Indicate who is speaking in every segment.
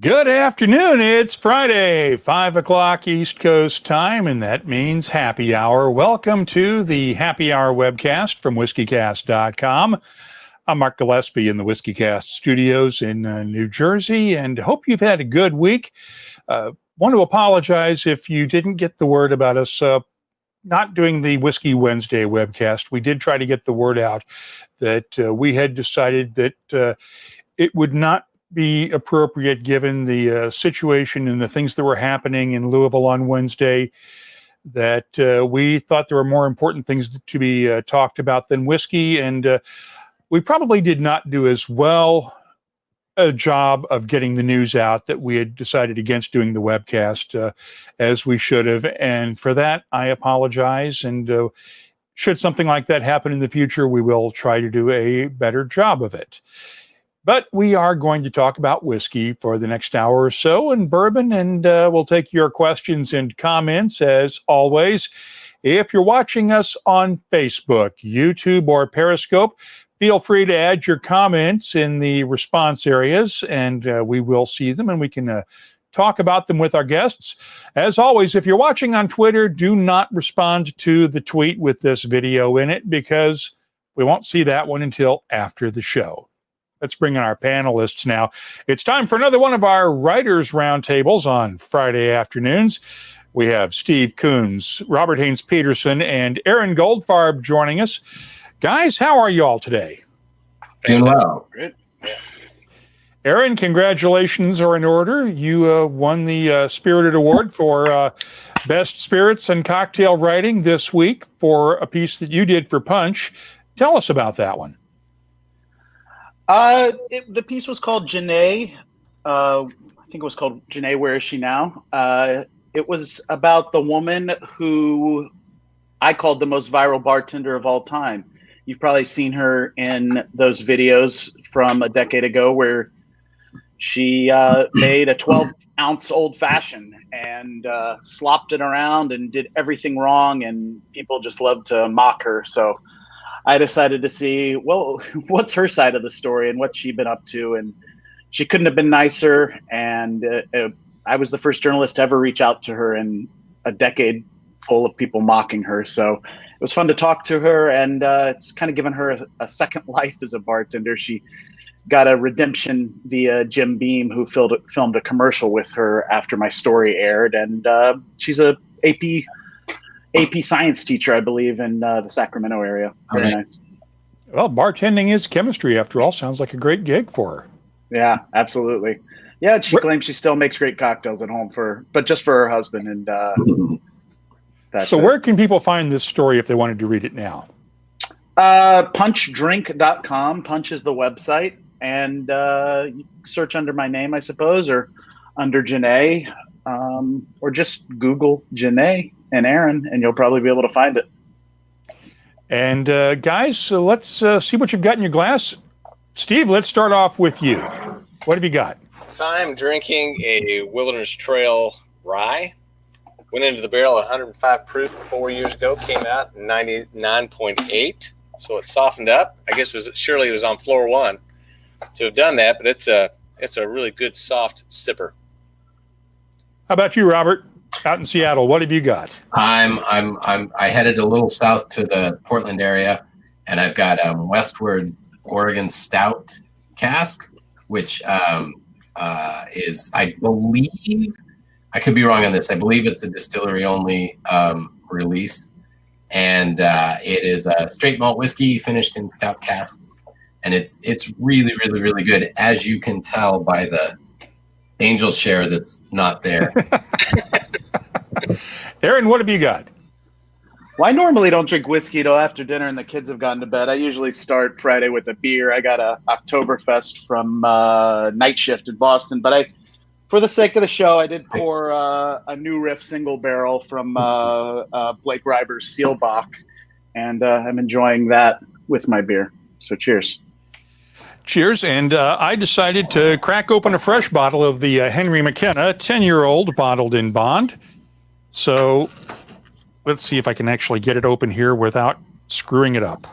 Speaker 1: Good afternoon. It's Friday, 5 o'clock East Coast time, and that means happy hour. Welcome to the Happy Hour webcast from WhiskyCast.com. I'm Mark Gillespie in the WhiskyCast studios in New Jersey, and hope you've had a good week. Want to apologize if you didn't get the word about us not doing the Whiskey Wednesday webcast. We did try to get the word out that we had decided that it would not be appropriate given the situation and the things that were happening in Louisville on Wednesday, that we thought there were more important things to be talked about than whiskey. And we probably did not do as well a job of getting the news out that we had decided against doing the webcast as we should have. And for that, I apologize. And should something like that happen in the future, we will try to do a better job of it. But we are going to talk about whiskey for the next hour or so, and bourbon, and we'll take your questions and comments as always. If you're watching us on Facebook, YouTube, or Periscope, feel free to add your comments in the response areas, and we will see them, and we can talk about them with our guests. As always, if you're watching on Twitter, do not respond to the tweet with this video in it, because we won't see that one until after the show. Let's bring in our panelists now. It's time for another one of our Writers' Roundtables on Friday afternoons. We have Steve Coomes, Robert Haynes-Peterson, and Aaron Goldfarb joining us. Guys, how are you all today?
Speaker 2: Doing well.
Speaker 3: Good. Yeah.
Speaker 1: Aaron, congratulations are in order. You won the Spirited Award for Best Spirits and Cocktail Writing this week for a piece that you did for Punch. Tell us about that one.
Speaker 3: The piece was called Janae. I think it was called Janae, Where Is She Now? It was about the woman who I called the most viral bartender of all time. You've probably seen her in those videos from a decade ago where she made a 12-ounce old-fashioned and slopped it around and did everything wrong, and people just loved to mock her. So I decided to see, well, what's her side of the story and what's she been up to. And she couldn't have been nicer. And I was the first journalist to ever reach out to her in a decade full of people mocking her. So it was fun to talk to her, and it's kind of given her a second life as a bartender. She got a redemption via Jim Beam, who filmed a commercial with her after my story aired. And she's a AP science teacher, I believe, in the Sacramento area. Very nice.
Speaker 1: Well, bartending is chemistry, after all. Sounds like a great gig for her.
Speaker 3: Yeah, absolutely. Yeah, she claims she still makes great cocktails at home but just for her husband. And
Speaker 1: so where can people find this story if they wanted to read it now?
Speaker 3: Punchdrink.com. Punch is the website. And you search under my name, I suppose, or under Janae, or just Google Janae and Aaron, and you'll probably be able to find it. And
Speaker 1: guys, so let's see what you've got in your glass. Steve, let's start off with you. What have you got?
Speaker 2: So I'm drinking a Wilderness Trail rye. Went into the barrel at 105 proof 4 years ago. Came out 99.8. So it softened up. I guess surely it was on floor one to have done that, but it's a really good soft sipper.
Speaker 1: How about you, Robert? Out in Seattle, what have you got?
Speaker 4: I headed a little south to the Portland area, and I've got Westward's Oregon Stout cask, which is, I believe, I could be wrong on this. I believe it's a distillery only release, and it is a straight malt whiskey finished in stout casks, and it's really, really, really good, as you can tell by the angel share that's not there.
Speaker 1: Aaron, what have you got?
Speaker 3: Well, I normally don't drink whiskey till after dinner and the kids have gone to bed. I usually start Friday with a beer. I got a Oktoberfest from Night Shift in Boston, but for the sake of the show, I did pour a New Riff single barrel from Blake Reiber's Seelbach, and I'm enjoying that with my beer. So cheers.
Speaker 1: Cheers. And I decided to crack open a fresh bottle of the Henry McKenna 10-year-old bottled in bond. So let's see if I can actually get it open here without screwing it up.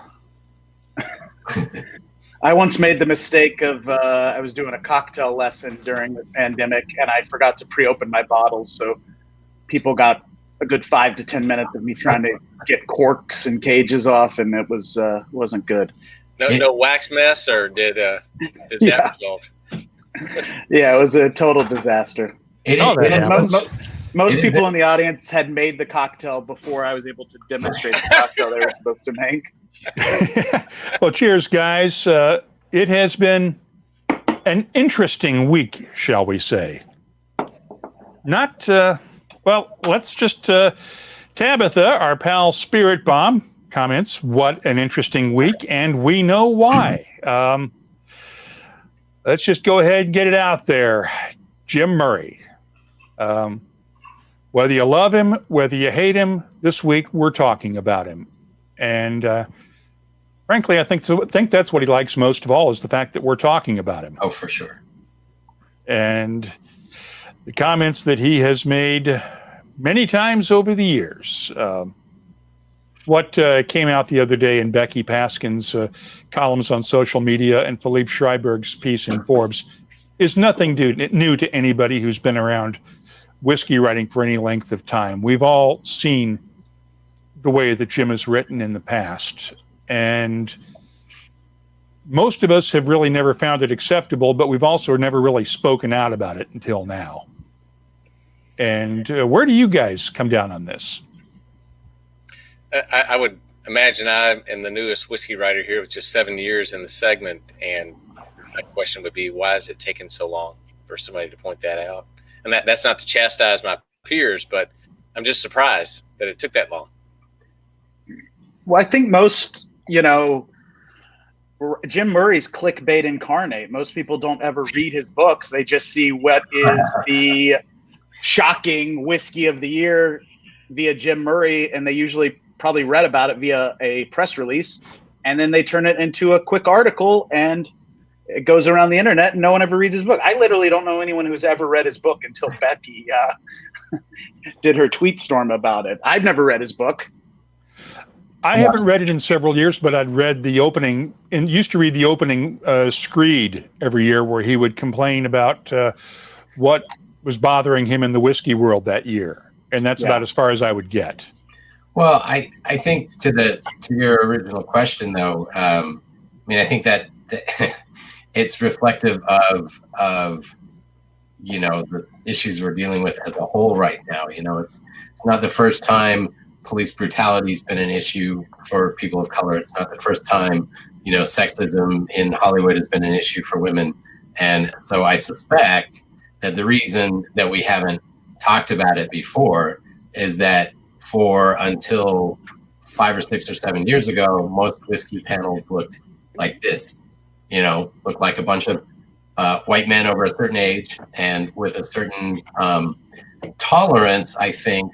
Speaker 3: I once made the mistake of I was doing a cocktail lesson during the pandemic, and I forgot to pre-open my bottles, so people got a good 5 to 10 minutes of me trying to get corks and cages off, and it was wasn't good.
Speaker 2: No wax mess, or did that result?
Speaker 3: Yeah, it was a total disaster. Most people in the audience had made the cocktail before I was able to demonstrate the cocktail they were supposed to make.
Speaker 1: Well, cheers, guys. It has been an interesting week, shall we say. Not, well, let's just, Tabitha, our pal Spirit Bomb, comments, what an interesting week, and we know why. Let's just go ahead and get it out there. Jim Murray. Whether you love him, whether you hate him, this week we're talking about him. And frankly, I think that's what he likes most of all, is the fact that we're talking about him.
Speaker 4: Oh, for sure.
Speaker 1: And the comments that he has made many times over the years. What came out the other day in Becky Paskin's columns on social media and Philippe Schreiberg's piece in Forbes is nothing new to anybody who's been around whiskey writing for any length of time. We've all seen the way that Jim has written in the past, and most of us have really never found it acceptable, but we've also never really spoken out about it until now. And where do you guys come down on this?
Speaker 2: I would imagine I am the newest whiskey writer here with just 7 years in the segment, and my question would be, why has it taken so long for somebody to point that out? And that's not to chastise my peers, but I'm just surprised that it took that long.
Speaker 3: Well, I think most, Jim Murray's clickbait incarnate. Most people don't ever read his books. They just see what is the shocking whiskey of the year via Jim Murray, and they usually probably read about it via a press release, and then they turn it into a quick article, and it goes around the internet, and no one ever reads his book. I literally don't know anyone who's ever read his book until Becky did her tweet storm about it. I've never read his book.
Speaker 1: I haven't read it in several years, but I'd read the opening and used to read the opening screed every year, where he would complain about what was bothering him in the whiskey world that year. And that's about as far as I would get.
Speaker 4: Well, I think to your original question, though, I think that it's reflective of the issues we're dealing with as a whole right now. It's not the first time police brutality has been an issue for people of color. It's not the first time, sexism in Hollywood has been an issue for women. And so I suspect that the reason that we haven't talked about it before is that until 5 or 6 or 7 years ago, most whiskey panels looked like this, looked like a bunch of white men over a certain age and with a certain tolerance, I think,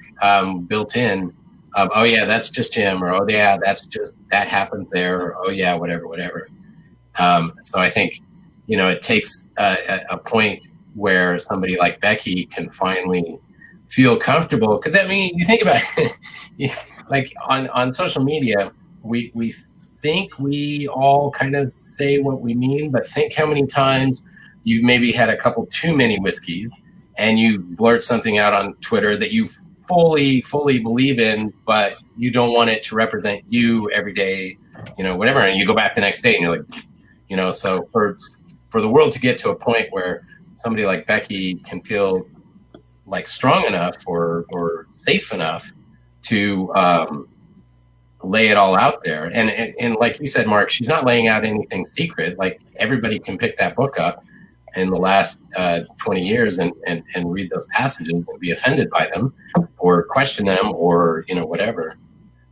Speaker 4: built in of, oh yeah, that's just Jim, or oh yeah, that happens there, or oh yeah, whatever. So I think, it takes a point where somebody like Becky can finally feel comfortable, because you think about it, like on social media, we think we all kind of say what we mean, but think how many times you've maybe had a couple too many whiskeys and you blurt something out on Twitter that you fully believe in, but you don't want it to represent you every day, whatever, and you go back the next day and you're like, so for the world to get to a point where somebody like Becky can feel like strong enough or safe enough to lay it all out there. And like you said, Mark, she's not laying out anything secret. Like, everybody can pick that book up in the last 20 years and read those passages and be offended by them or question them or, whatever.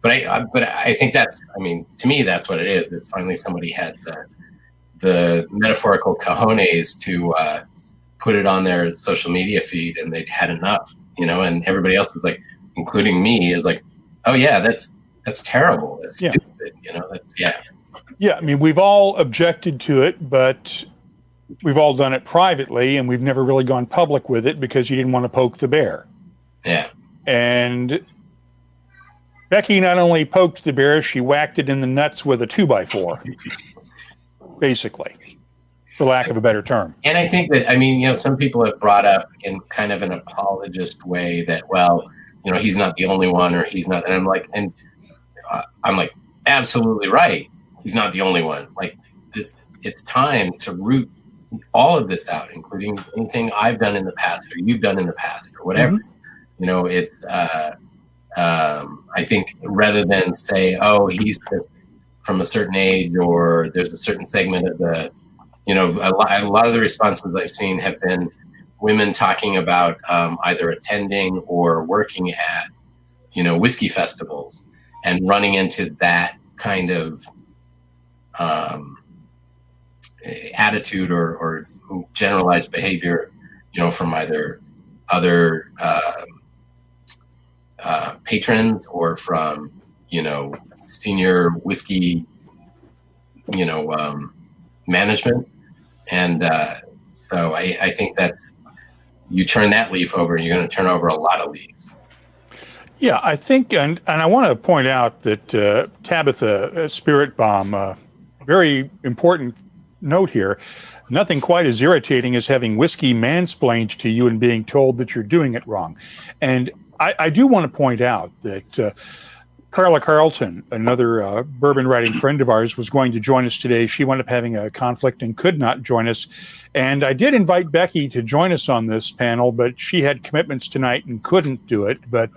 Speaker 4: But I think to me, that's what it is. It's finally somebody had the metaphorical cojones to put it on their social media feed, and they'd had enough, and everybody else is like, including me, is like, oh yeah, that's terrible. That's stupid.
Speaker 1: Yeah. We've all objected to it, but we've all done it privately, and we've never really gone public with it because you didn't want to poke the bear.
Speaker 4: Yeah.
Speaker 1: And Becky not only poked the bear, she whacked it in the nuts with a 2x4. basically, for lack of a better term.
Speaker 4: And I think that, I mean, you know, some people have brought up in kind of an apologist way that, well, you know, he's not the only one, or he's not. And I'm like, absolutely right. He's not the only one. Like this, it's time to root all of this out, including anything I've done in the past or you've done in the past or whatever. You know, it's, I think rather than say, oh, he's just from a certain age, or there's a certain segment of the, you know, a lot of the responses I've seen have been women talking about either attending or working at, you know, whiskey festivals and running into that kind of attitude or generalized behavior, you know, from either other patrons or from, you know, senior whiskey, you know, management. And so I think that's, you turn that leaf over and you're going to turn over a lot of leaves.
Speaker 1: Yeah, I think, and I want to point out that Tabitha Spirit Bomb, very important note here, nothing quite as irritating as having whiskey mansplained to you and being told that you're doing it wrong. And I do want to point out that Carla Carlton, another bourbon writing friend of ours, was going to join us today. She wound up having a conflict and could not join us. And I did invite Becky to join us on this panel, but she had commitments tonight and couldn't do it. But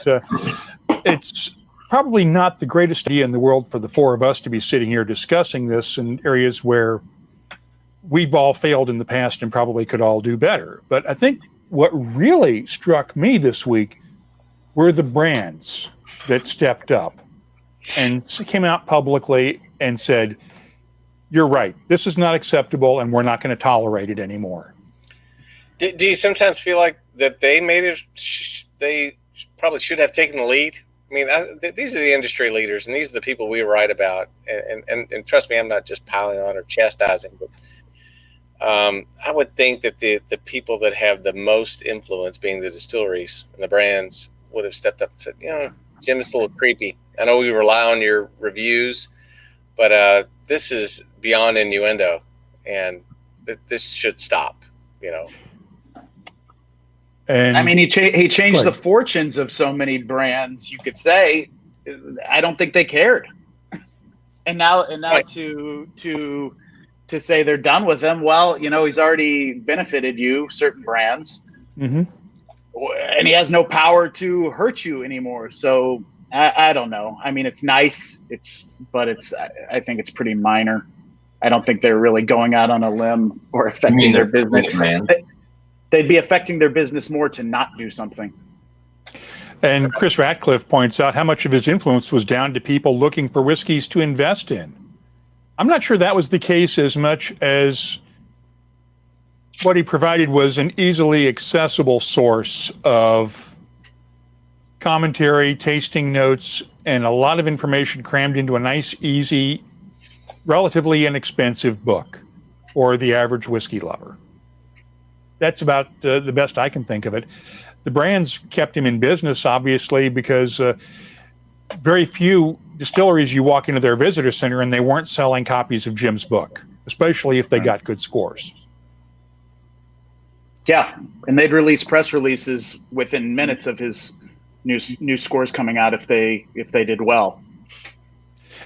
Speaker 1: it's probably not the greatest idea in the world for the four of us to be sitting here discussing this in areas where we've all failed in the past and probably could all do better. But I think what really struck me this week were the brands that stepped up and came out publicly and said, you're right, this is not acceptable and we're not going to tolerate it anymore.
Speaker 2: Do you sometimes feel like that they made it, they probably should have taken the lead? I mean, these are the industry leaders and these are the people we write about. And trust me, I'm not just piling on or chastising, but I would think that the people that have the most influence, being the distilleries and the brands, would have stepped up and said, you know, Jim, it's a little creepy. I know we rely on your reviews, but this is beyond innuendo, and this should stop, you know.
Speaker 3: And I mean, he changed the fortunes of so many brands, you could say. I don't think they cared. And now right. to say they're done with him, well, you know, he's already benefited you, certain brands. Mm-hmm. And he has no power to hurt you anymore. So I don't know. I mean, it's nice. But I think it's pretty minor. I don't think they're really going out on a limb or affecting their business. They'd be affecting their business more to not do something.
Speaker 1: And Chris Ratcliffe points out how much of his influence was down to people looking for whiskeys to invest in. I'm not sure that was the case as much as what he provided was an easily accessible source of commentary, tasting notes, and a lot of information crammed into a nice, easy, relatively inexpensive book for the average whiskey lover. That's about the best I can think of it. The brands kept him in business, obviously, because very few distilleries you walk into their visitor center and they weren't selling copies of Jim's book, especially if they got good scores.
Speaker 3: Yeah, and they'd release press releases within minutes of his new scores coming out if they did well.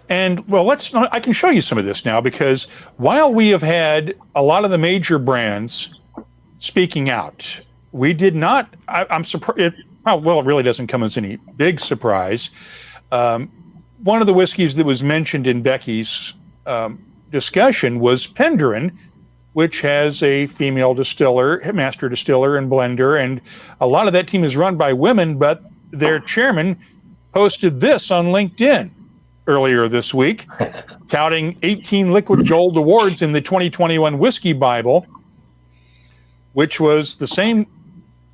Speaker 1: And well, I can show you some of this now, because while we have had a lot of the major brands speaking out, we did not. I'm surprised. Well, it really doesn't come as any big surprise. One of the whiskeys that was mentioned in Becky's discussion was Penderin, which has a female distiller, master distiller and blender, and a lot of that team is run by women, but their chairman posted this on LinkedIn earlier this week, touting 18 liquid gold awards in the 2021 Whisky Bible, which was the same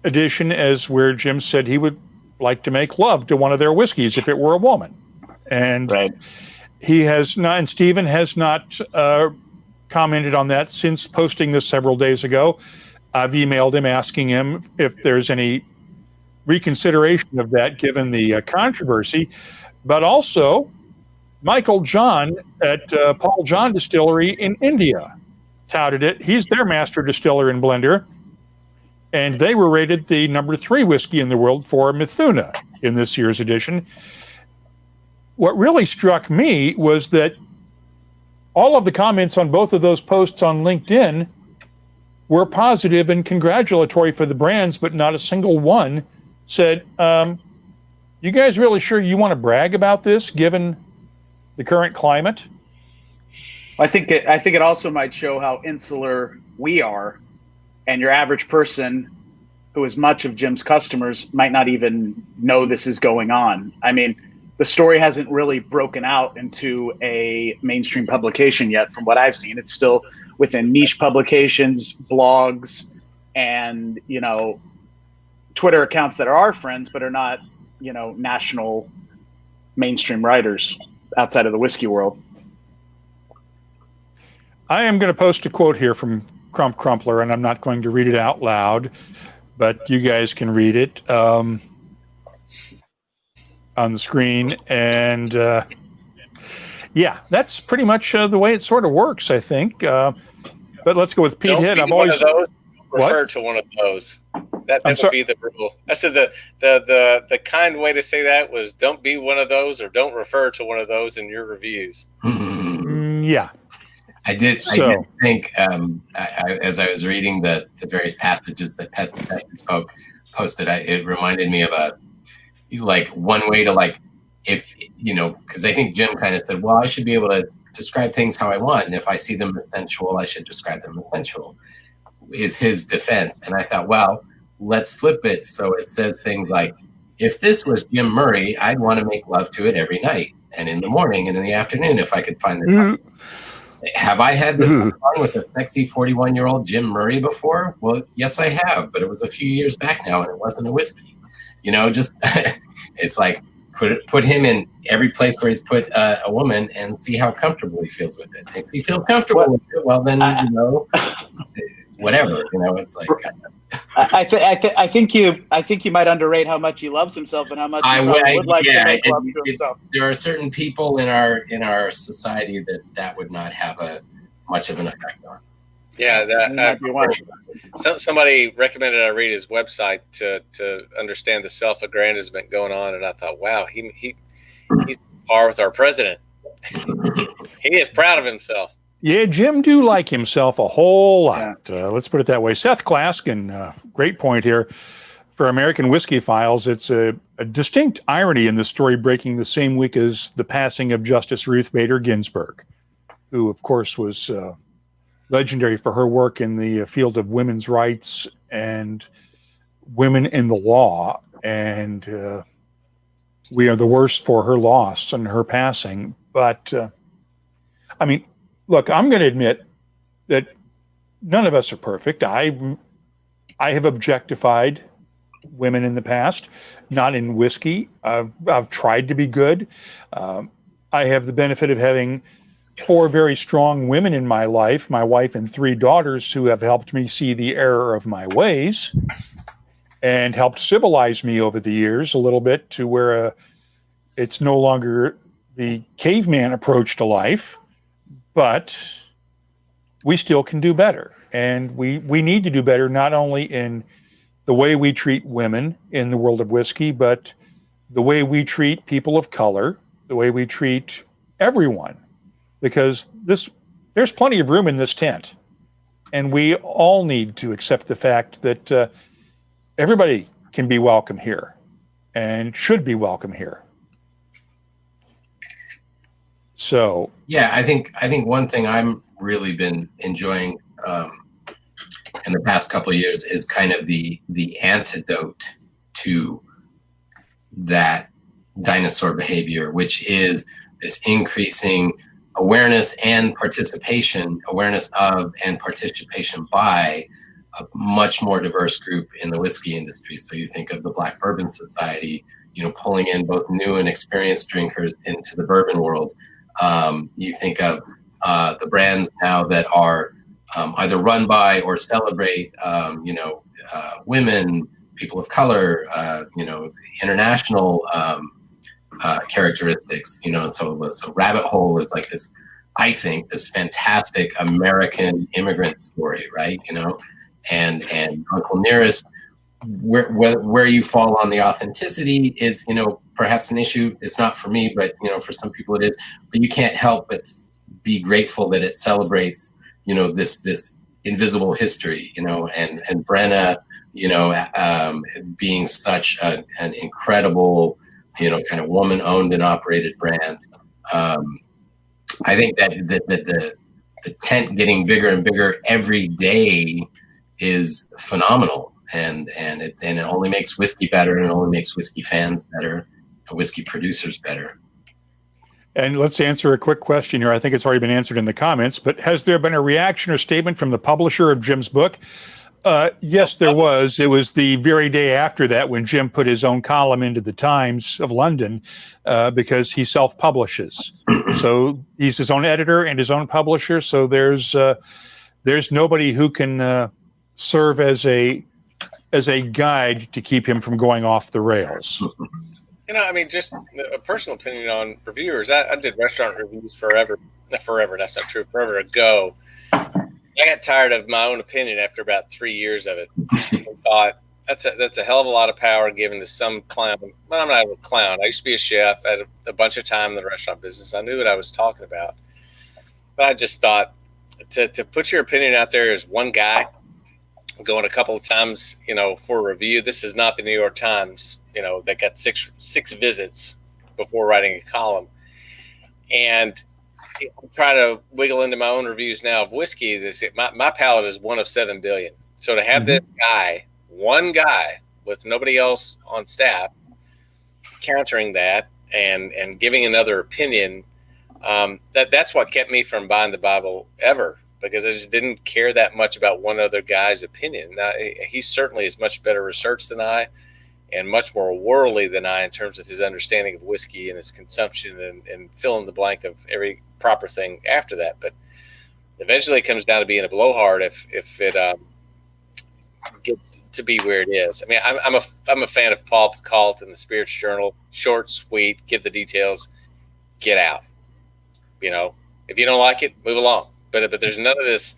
Speaker 1: edition as where Jim said he would like to make love to one of their whiskeys if it were a woman. And
Speaker 3: right.
Speaker 1: He has not, and Stephen has not commented on that since posting this several days ago. I've emailed him asking him if there's any reconsideration of that given the controversy. But also, Michael John at Paul John Distillery in India touted it. He's their master distiller and blender. And they were rated the number 3 whiskey in the world for Mithuna in this year's edition. What really struck me was that all of the comments on both of those posts on LinkedIn were positive and congratulatory for the brands, but not a single one said, you guys really sure you want to brag about this given the current climate?
Speaker 3: I think it also might show how insular we are, and your average person who is much of Jim's customers might not even know this is going on. I mean, the story hasn't really broken out into a mainstream publication yet from what I've seen. It's still within niche publications, blogs, and, Twitter accounts that are our friends, but are not, national mainstream writers outside of the whiskey world.
Speaker 1: I am going to post a quote here from Crump Crumpler, and I'm not going to read it out loud, but you guys can read it on the screen. And yeah, that's pretty much the way it sort of works, I think. But let's go with Pete
Speaker 2: Don't
Speaker 1: Hitt.
Speaker 2: be
Speaker 1: I've
Speaker 2: one
Speaker 1: always
Speaker 2: of those. Refer
Speaker 1: What?
Speaker 2: to one of those. That would be the rule. I said the kind way to say that was don't be one of those, or don't refer to one of those in your reviews.
Speaker 1: Yeah.
Speaker 4: I did think, as I was reading the various passages that spoke posted, it reminded me of one way to because I think Jim kind of said, well, I should be able to describe things how I want, and if I see them as sensual, I should describe them as sensual, is his defense. And I thought, well, let's flip it so it says things like, if this was Jim Murray, I'd want to make love to it every night and in the morning and in the afternoon if I could find the time. Have I had this fun with a sexy 41-year-old Jim Murray before? Well, yes, I have, but it was a few years back now, and it wasn't a whiskey. Just it's like put him in every place where he's put a woman and see how comfortable he feels with it. If he feels comfortable with it, well, then whatever. It's like.
Speaker 3: I think you might underrate how much he loves himself and how much he would like to make love to himself.
Speaker 4: There are certain people in our society that would not have much of an effect on.
Speaker 2: Yeah, somebody recommended I read his website to understand the self-aggrandizement going on, and I thought, wow, he's par with our president. He is proud of himself.
Speaker 1: Yeah, Jim do like himself a whole lot. Yeah. Let's put it that way. Seth Klaskin, great point here. For American Whiskey Files, it's a distinct irony in the story breaking the same week as the passing of Justice Ruth Bader Ginsburg, who, of course, was legendary for her work in the field of women's rights and women in the law. And we are the worst for her loss and her passing. But, look, I'm going to admit that none of us are perfect. I have objectified women in the past, not in whiskey. I've tried to be good. I have the benefit of having 4 very strong women in my life, my wife and 3 daughters, who have helped me see the error of my ways and helped civilize me over the years a little bit to where it's no longer the caveman approach to life. But we still can do better. And we need to do better, not only in the way we treat women in the world of whiskey, but the way we treat people of color, the way we treat everyone. Because there's plenty of room in this tent. And we all need to accept the fact that everybody can be welcome here and should be welcome here. So
Speaker 4: yeah, I think one thing I'm really been enjoying in the past couple of years is kind of the antidote to that dinosaur behavior, which is this increasing awareness of and participation by a much more diverse group in the whiskey industry. So you think of the Black Bourbon Society, pulling in both new and experienced drinkers into the bourbon world. You think of the brands now that are either run by or celebrate, women, people of color, international characteristics. So Rabbit Hole is like this, I think, this fantastic American immigrant story, right? And Uncle Nearest, where you fall on the authenticity is, perhaps an issue. It's not for me, but for some people it is. But you can't help but be grateful that it celebrates, this invisible history, and Brenna, being such an incredible, kind of woman-owned and operated brand. I think that the tent getting bigger and bigger every day is phenomenal, and it only makes whiskey better, and it only makes whiskey fans better, and whiskey producers better.
Speaker 1: And let's answer a quick question here. I think it's already been answered in the comments, but has there been a reaction or statement from the publisher of Jim's book? Yes, there was. It was the very day after that when Jim put his own column into the Times of London, because he self-publishes. So he's his own editor and his own publisher. So there's nobody who can serve as a guide to keep him from going off the rails.
Speaker 2: Just a personal opinion on reviewers. I did restaurant reviews forever. Not forever, that's not true. Forever ago. I got tired of my own opinion after about 3 years of it. I thought that's a hell of a lot of power given to some clown. Well, I'm not a clown. I used to be a chef. I had a bunch of time in the restaurant business. I knew what I was talking about. But I just thought to put your opinion out there as one guy going a couple of times, for a review. This is not the New York Times, that got six visits before writing a column. And I try to wiggle into my own reviews now of whiskey. My palate is 1 of 7 billion. So to have this guy, one guy with nobody else on staff, countering that and giving another opinion, that's what kept me from buying the Bible ever, because I just didn't care that much about one other guy's opinion. Now, he certainly is much better researched than I, and much more worldly than I in terms of his understanding of whiskey and his consumption and fill in the blank of every proper thing after that. But eventually it comes down to being a blowhard if it gets to be where it is. I'm a fan of Paul Pacalt and the Spirits Journal. Short, sweet, give the details, get out. If you don't like it, move along. But there's none of this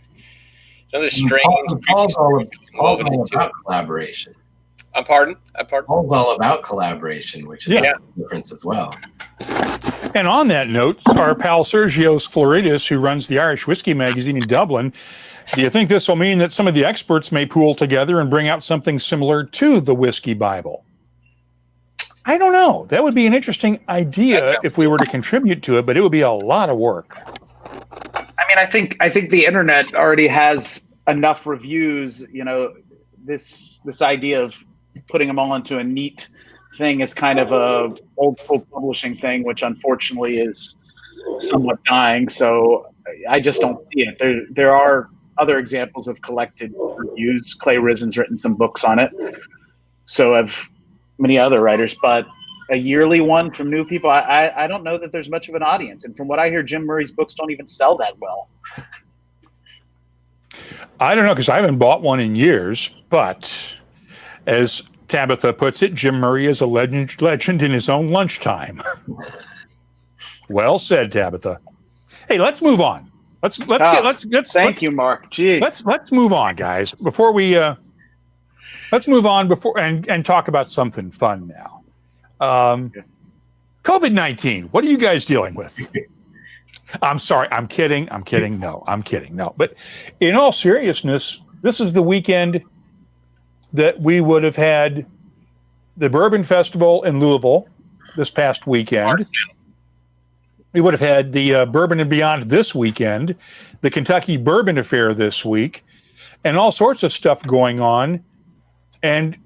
Speaker 2: strange.
Speaker 4: Paul's all about collaboration.
Speaker 2: I'm pardon.
Speaker 4: Paul's all about collaboration, which is a difference as well.
Speaker 1: And on that note, our pal Sergios Floridis, who runs the Irish Whiskey magazine in Dublin, do you think this will mean that some of the experts may pool together and bring out something similar to the Whisky Bible? I don't know. That would be an interesting idea if we were to contribute to it, but it would be a lot of work.
Speaker 3: I think the internet already has enough reviews. This idea of putting them all into a neat thing is kind of a old school publishing thing, which unfortunately is somewhat dying. So I just don't see it. There are other examples of collected reviews. Clay Risen's written some books on it. So have many other writers, but a yearly one from new people, I don't know that there's much of an audience. And from what I hear, Jim Murray's books don't even sell that well.
Speaker 1: I don't know, because I haven't bought one in years, but as Tabitha puts it, Jim Murray is a legend in his own lunchtime. Well said, Tabitha. Hey, let's move on. Thank
Speaker 3: you, Mark. Jeez.
Speaker 1: Let's move on, guys. Before we let's move on and talk about something fun now. COVID-19. What are you guys dealing with? I'm sorry. I'm kidding. No, I'm kidding. No, but in all seriousness, this is the weekend that we would have had the Bourbon Festival in Louisville this past weekend. We would have had the Bourbon and Beyond this weekend, the Kentucky Bourbon Affair this week, and all sorts of stuff going on. And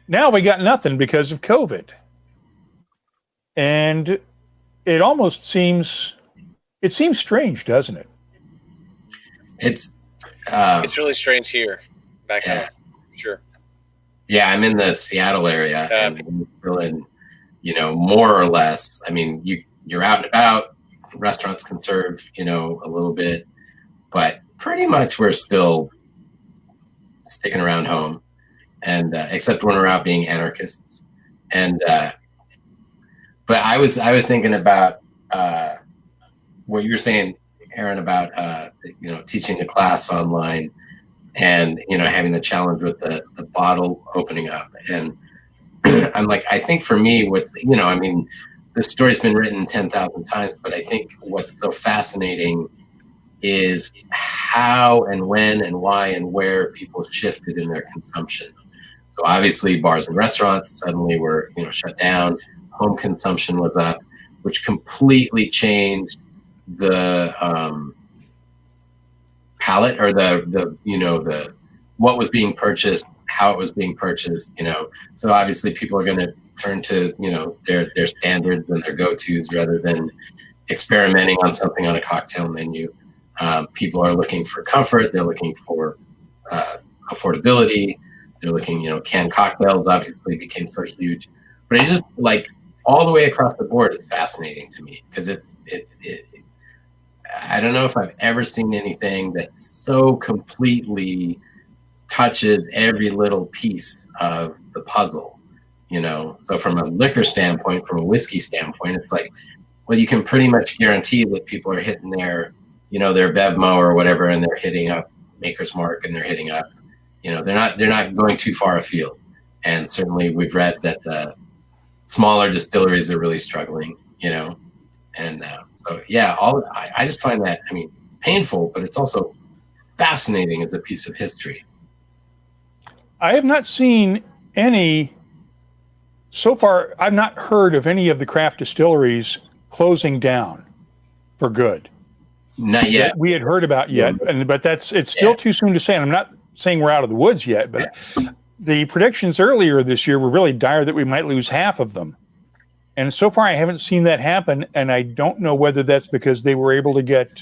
Speaker 1: now we got nothing because of COVID. And it almost seems strange, doesn't it?
Speaker 2: It's really strange here back home. Sure.
Speaker 4: Yeah, I'm in the Seattle area, and we're still in, more or less. You're out and about. Restaurants can serve, a little bit, but pretty much we're still sticking around home, and except when we're out being anarchists. And But I was thinking about what you were saying, Aaron, about teaching the class online, and having the challenge with the bottle opening up. And I'm like, I think for me, what's this story's been written 10,000 times, but I think what's so fascinating is how and when and why and where people shifted in their consumption. So obviously bars and restaurants suddenly were shut down. Home consumption was up, which completely changed the palette, or the what was being purchased, how it was being purchased. So obviously people are going to turn to their standards and their go-tos rather than experimenting on something on a cocktail menu. People are looking for comfort. They're looking for affordability. They're looking, canned cocktails obviously became so huge, but it's just like all the way across the board is fascinating to me, because I don't know if I've ever seen anything that so completely touches every little piece of the puzzle, So from a liquor standpoint, from a whiskey standpoint, it's like, well, you can pretty much guarantee that people are hitting their Bevmo or whatever, and they're hitting up Maker's Mark, and they're hitting up, they're not going too far afield. And certainly we've read that the smaller distilleries are really struggling, and so yeah, I just find that, it's painful, but it's also fascinating as a piece of history.
Speaker 1: I have not seen any so far. I've not heard of any of the craft distilleries closing down for good.
Speaker 4: Not yet.
Speaker 1: That we had heard about yet, but it's still too soon to say. And I'm not saying we're out of the woods yet, but the predictions earlier this year were really dire that we might lose half of them. And so far, I haven't seen that happen. And I don't know whether that's because they were able to get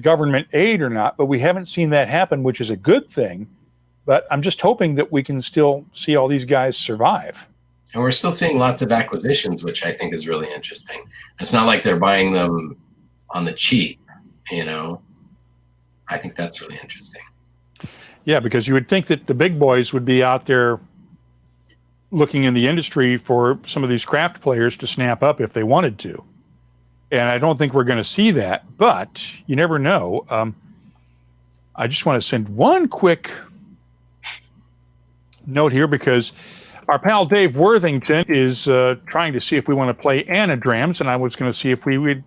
Speaker 1: government aid or not, but we haven't seen that happen, which is a good thing. But I'm just hoping that we can still see all these guys survive.
Speaker 4: And we're still seeing lots of acquisitions, which I think is really interesting. It's not like they're buying them on the cheap, I think that's really interesting.
Speaker 1: Yeah, because you would think that the big boys would be out there looking in the industry for some of these craft players to snap up if they wanted to. And I don't think we're going to see that, but you never know. I just want to send one quick note here, because our pal Dave Worthington is trying to see if we want to play anagrams, and I was going to see if we would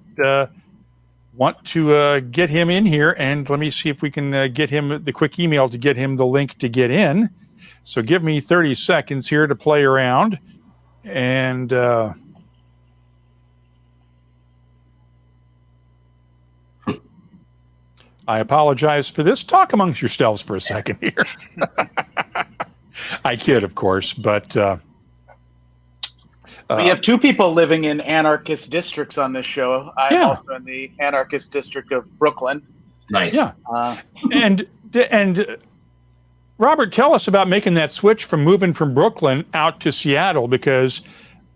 Speaker 1: want to get him in here, and let me see if we can get him the quick email to get him the link to get in. So give me 30 seconds here to play around, and I apologize for this. Talk amongst yourselves for a second here. I kid, of course, but
Speaker 3: we have two people living in anarchist districts on this show. I'm also in the anarchist district of Brooklyn.
Speaker 4: Nice.
Speaker 1: Yeah. And Robert, tell us about making that switch from moving from Brooklyn out to Seattle, because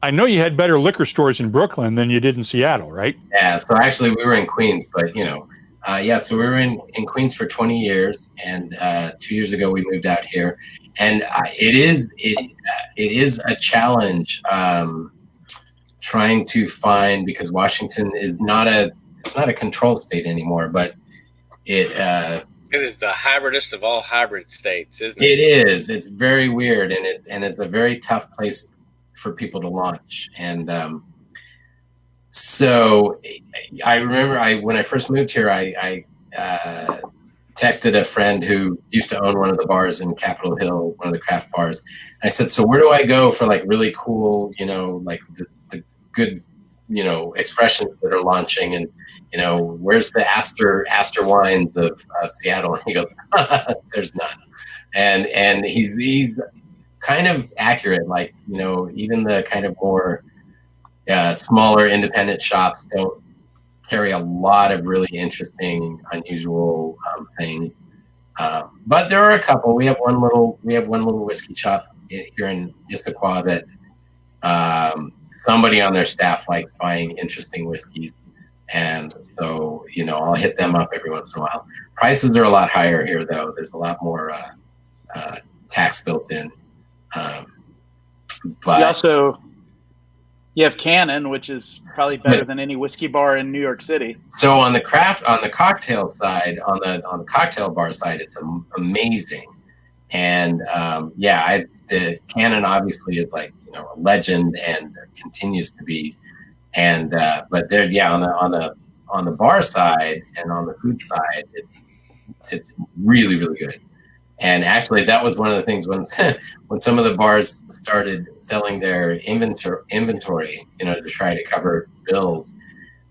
Speaker 1: I know you had better liquor stores in Brooklyn than you did in Seattle, right?
Speaker 4: Yeah. So actually we were in Queens, but so we were in Queens for 20 years, and 2 years ago we moved out here, and it is a challenge trying to find, because Washington is not a control state anymore, but it
Speaker 2: is the hybridest of all hybrid states, isn't it?
Speaker 4: It is. It's very weird, and it's a very tough place for people to launch. And so I remember when I first moved here, I texted a friend who used to own one of the bars in Capitol Hill, one of the craft bars. And I said, so where do I go for like really cool, like the good, expressions that are launching, and, where's the Astor wines of Seattle? And he goes, there's none. And he's kind of accurate. Like, even the kind of more smaller independent shops don't carry a lot of really interesting, unusual things. But there are a couple. We have one little whiskey shop here in Issaquah that somebody on their staff likes buying interesting whiskeys, and so I'll hit them up every once in a while. Prices are a lot higher here, though. There's a lot more tax built in. But
Speaker 3: You have Cannon, which is probably better than any whiskey bar in New York City.
Speaker 4: So on the cocktail side, on the cocktail bar side, it's amazing. And the Cannon obviously is like, you know, a legend and continues to be. And but there, on the bar side and on the food side, it's really, really good. And actually, that was one of the things when when some of the bars started selling their inventory, you know, to try to cover bills,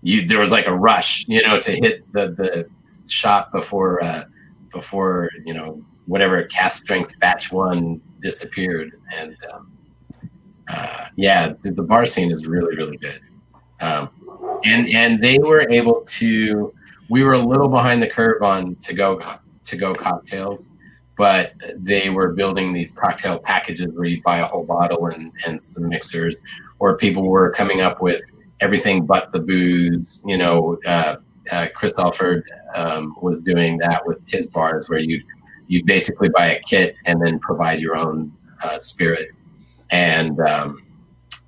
Speaker 4: there was like a rush, you know, to hit the shop before you know, whatever Cask-Strength batch 1 disappeared. And the bar scene is really, really good. And they were able to. We were a little behind the curve on to go cocktails, but they were building these cocktail packages where you buy a whole bottle and some mixers, or people were coming up with everything but the booze. You know, Chris Alford was doing that with his bars, where you basically buy a kit and then provide your own spirit. And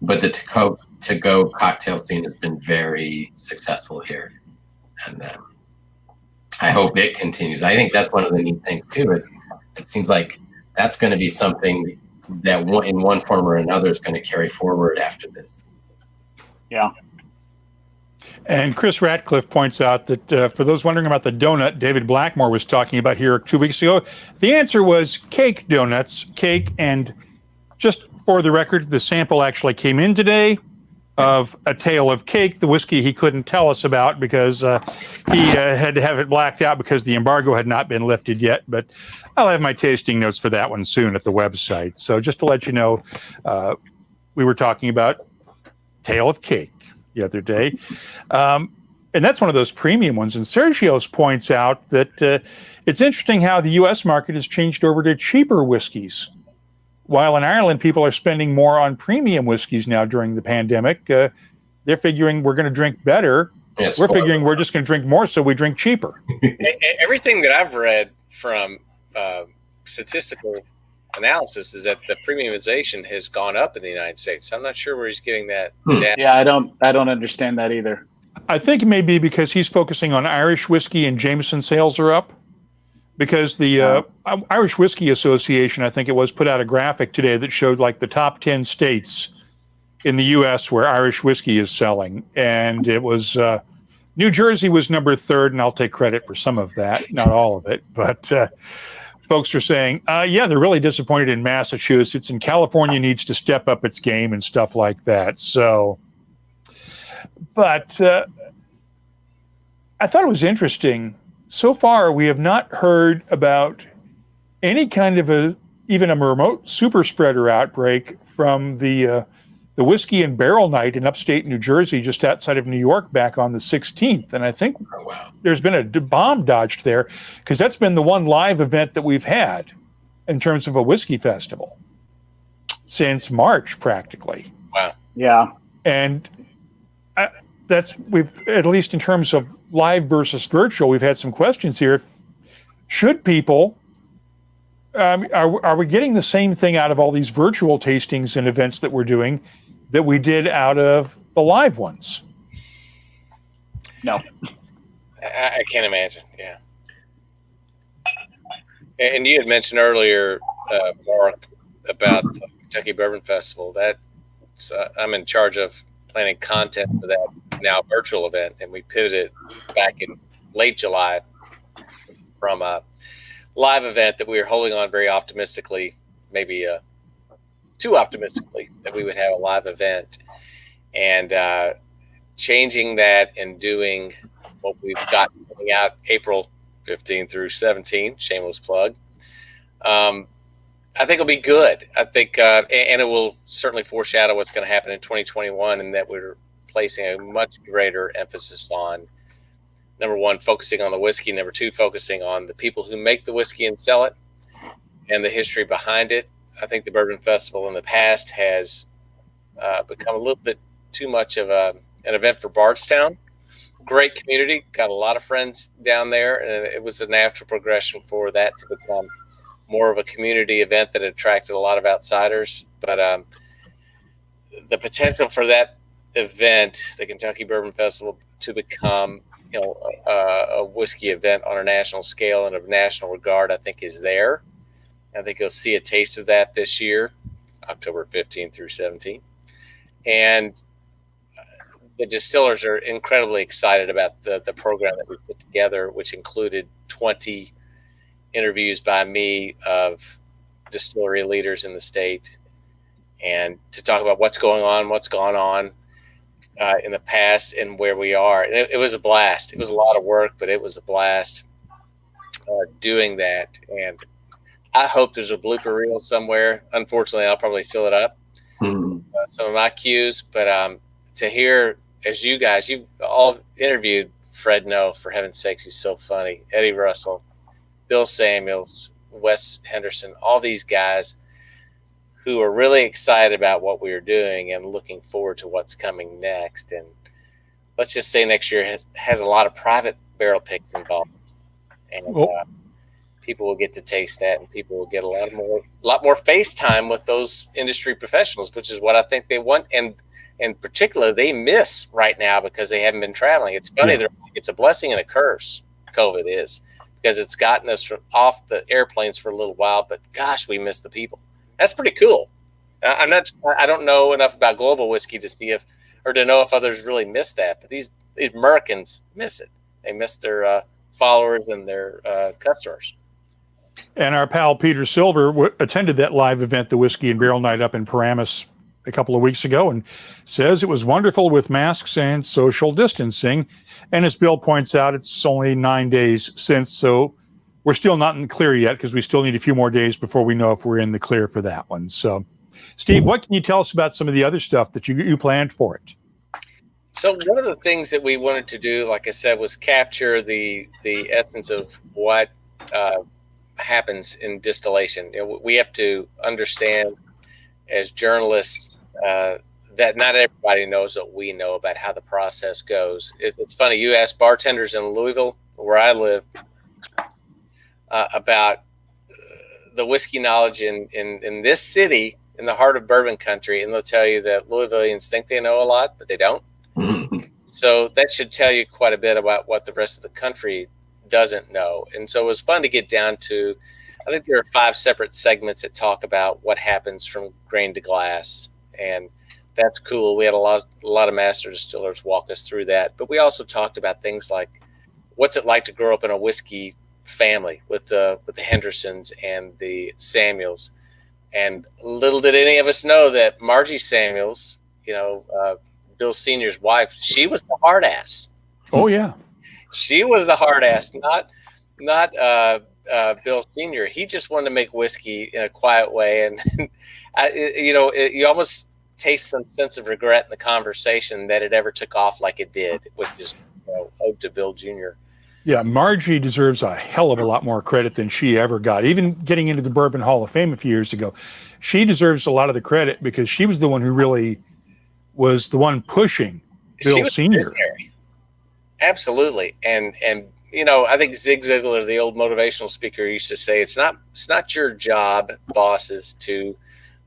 Speaker 4: but the to-go cocktail scene has been very successful here, and I hope it continues. I think that's one of the neat things too. It seems like that's going to be something that in one form or another is going to carry forward after this.
Speaker 3: Yeah.
Speaker 1: And Chris Ratcliffe points out that for those wondering about the donut David Blackmore was talking about here 2 weeks ago, the answer was cake donuts, cake. And just for the record, the sample actually came in today of a tale of cake, the whiskey he couldn't tell us about because he had to have it blacked out because the embargo had not been lifted yet. But I'll have my tasting notes for that one soon at the website. So just to let you know, we were talking about tale of cake the other day. And that's one of those premium ones. And Sergio's points out that it's interesting how the U.S. market has changed over to cheaper whiskeys. While in Ireland, people are spending more on premium whiskeys now during the pandemic. They're figuring we're going to drink better.
Speaker 4: Yes,
Speaker 1: we're figuring we're just going to drink more, so we drink cheaper.
Speaker 2: Everything that I've read from statistical analysis is that the premiumization has gone up in the United States. I'm not sure where he's getting that.
Speaker 3: Yeah, I don't understand that either.
Speaker 1: I think it may be because he's focusing on Irish whiskey and Jameson sales are up. Because the Irish Whiskey Association, I think it was, put out a graphic today that showed like the top 10 states in the U.S. where Irish whiskey is selling. And it was New Jersey was number 3rd, and I'll take credit for some of that, not all of it. But folks are saying, they're really disappointed in Massachusetts, and California needs to step up its game and stuff like that. So, but I thought it was interesting. So far, we have not heard about any kind of even a remote super spreader outbreak from the Whiskey and Barrel Night in upstate New Jersey, just outside of New York, back on the 16th. And I think there's been a bomb dodged there because that's been the one live event that we've had in terms of a whiskey festival since March, practically.
Speaker 2: Wow.
Speaker 3: Yeah.
Speaker 1: And we've, at least in terms of live versus virtual, we've had some questions here. Should people, are we getting the same thing out of all these virtual tastings and events that we're doing that we did out of the live ones?
Speaker 3: No.
Speaker 2: I can't imagine. Yeah. And you had mentioned earlier, Mark, about the Kentucky Bourbon Festival. That's I'm in charge of planning content for that now virtual event, and we pivoted back in late July from a live event that we were holding on very optimistically, maybe too optimistically, that we would have a live event, and changing that and doing what we've got coming out April 15 through 17, shameless plug. I think it'll be good. I think, and it will certainly foreshadow what's going to happen in 2021, and that we're placing a much greater emphasis on, number one, focusing on the whiskey, number two, focusing on the people who make the whiskey and sell it and the history behind it. I think the Bourbon Festival in the past has become a little bit too much of an event for Bardstown. Great community, got a lot of friends down there, and it was a natural progression for that to become more of a community event that attracted a lot of outsiders. But the potential for that event, the Kentucky Bourbon Festival, to become, a whiskey event on a national scale and of national regard, I think is there. I think you'll see a taste of that this year, October 15th through 17th. And the distillers are incredibly excited about the program that we put together, which included 20 interviews by me of distillery leaders in the state, and to talk about what's going on, what's gone on in the past, and where we are. And it was a blast. It was a lot of work, but it was a blast doing that. And I hope there's a blooper reel somewhere. Unfortunately, I'll probably fill it up. Some of my cues, but to hear, as you've all interviewed Fred No, for heaven's sakes, he's so funny. Eddie Russell, Bill Samuels, Wes Henderson, all these guys who are really excited about what we are doing and looking forward to what's coming next. And let's just say next year has a lot of private barrel picks involved, and people will get to taste that, and people will get a lot more face time with those industry professionals, which is what I think they want. And in particular, they miss right now because they haven't been traveling. It's funny. Yeah. It's a blessing and a curse, COVID is, because it's gotten us off the airplanes for a little while, but gosh, we miss the people. That's pretty cool. I don't know enough about global whiskey to see to know if others really miss that, but these Americans miss it. They miss their followers and their customers.
Speaker 1: And our pal Peter Silver attended that live event, the Whiskey and Barrel Night up in Paramus a couple of weeks ago, and says it was wonderful with masks and social distancing. And as Bill points out, it's only 9 days since, so we're still not in the clear yet, because we still need a few more days before we know if we're in the clear for that one. So, Steve, what can you tell us about some of the other stuff that you planned for it?
Speaker 2: So one of the things that we wanted to do, like I said, was capture the essence of what happens in distillation. We have to understand as journalists that not everybody knows what we know about how the process goes. It's funny, you ask bartenders in Louisville, where I live, about the whiskey knowledge in this city, in the heart of bourbon country, and they'll tell you that Louisvillians think they know a lot, but they don't. So that should tell you quite a bit about what the rest of the country doesn't know. And so it was fun to get down to, I think there are 5 separate segments that talk about what happens from grain to glass, and that's cool. We had a lot of master distillers walk us through that, but we also talked about things like what's it like to grow up in a whiskey family with the Hendersons and the Samuels. And little did any of us know that Margie Samuels, Bill Sr.'s wife, she was the hard ass.
Speaker 1: Oh yeah, she
Speaker 2: was the hard ass, not Bill Sr. He just wanted to make whiskey in a quiet way, and you almost taste some sense of regret in the conversation that it ever took off like it did, which is ode to Bill Jr.
Speaker 1: Yeah, Margie deserves a hell of a lot more credit than she ever got. Even getting into the Bourbon Hall of Fame a few years ago, she deserves a lot of the credit because she was the one who really was the one pushing Bill Sr.
Speaker 2: Absolutely. And I think Zig Ziglar, the old motivational speaker, used to say, it's not your job, bosses, to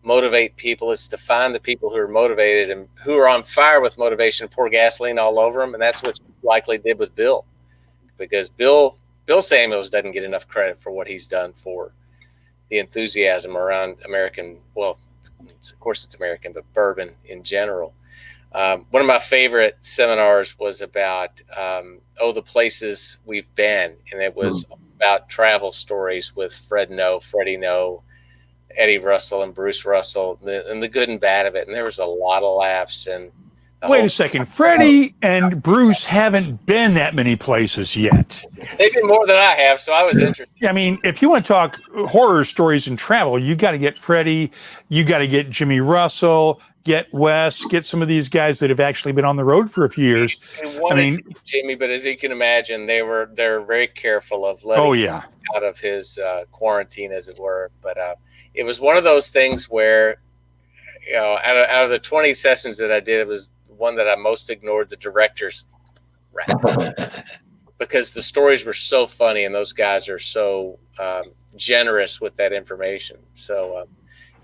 Speaker 2: motivate people. It's to find the people who are motivated and who are on fire with motivation, pour gasoline all over them. And that's what you likely did with Bill, because Bill Samuels doesn't get enough credit for what he's done for the enthusiasm around American, well, of course it's American, but bourbon in general. One of my favorite seminars was about, the places we've been. And it was about travel stories with Freddie No, Eddie Russell and Bruce Russell, and the good and bad of it. And there was a lot of laughs. And
Speaker 1: wait a second, Freddie and Bruce haven't been that many places yet.
Speaker 2: They've been more than I have, so I was interested.
Speaker 1: I mean, if you want to talk horror stories and travel, you got to get Freddie, you got to get Jimmy Russell, get Wes, get some of these guys that have actually been on the road for a few years.
Speaker 2: I mean, Jimmy, but as you can imagine, they're very careful of letting him out of his quarantine, as it were. But it was one of those things where, out of the 20 sessions that I did, it was one that I most ignored the director's because the stories were so funny and those guys are so generous with that information. So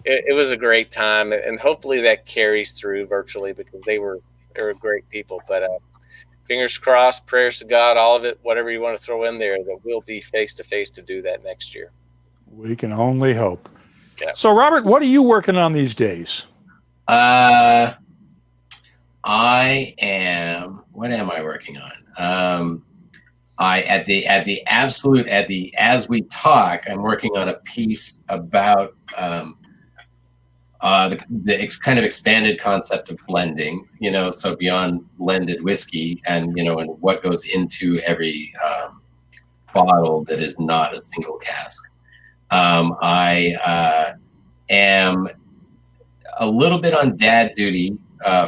Speaker 2: it was a great time, and hopefully that carries through virtually, because they were They're great people. But fingers crossed, prayers to God, all of it, whatever you want to throw in there, that we'll be face to face to do that next year.
Speaker 1: We can only hope.
Speaker 2: Yeah.
Speaker 1: So, Robert, what are you working on these days?
Speaker 4: I am. What am I working on? As we talk, I'm working on a piece about the kind of expanded concept of blending. So beyond blended whiskey, and and what goes into every bottle that is not a single cask. I am a little bit on dad duty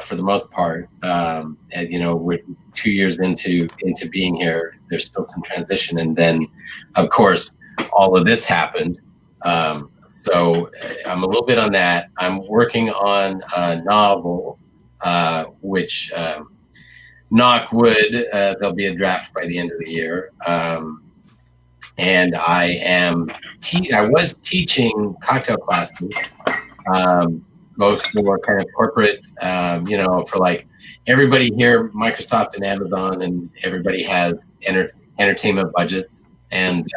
Speaker 4: for the most part. And, we're 2 years into being here. There's still some transition, and then, of course, all of this happened. So I'm a little bit on that. I'm working on a novel, which, knock wood, there'll be a draft by the end of the year. And I was teaching cocktail classes, both for kind of corporate, for like everybody here, Microsoft and Amazon, and everybody has entertainment budgets, and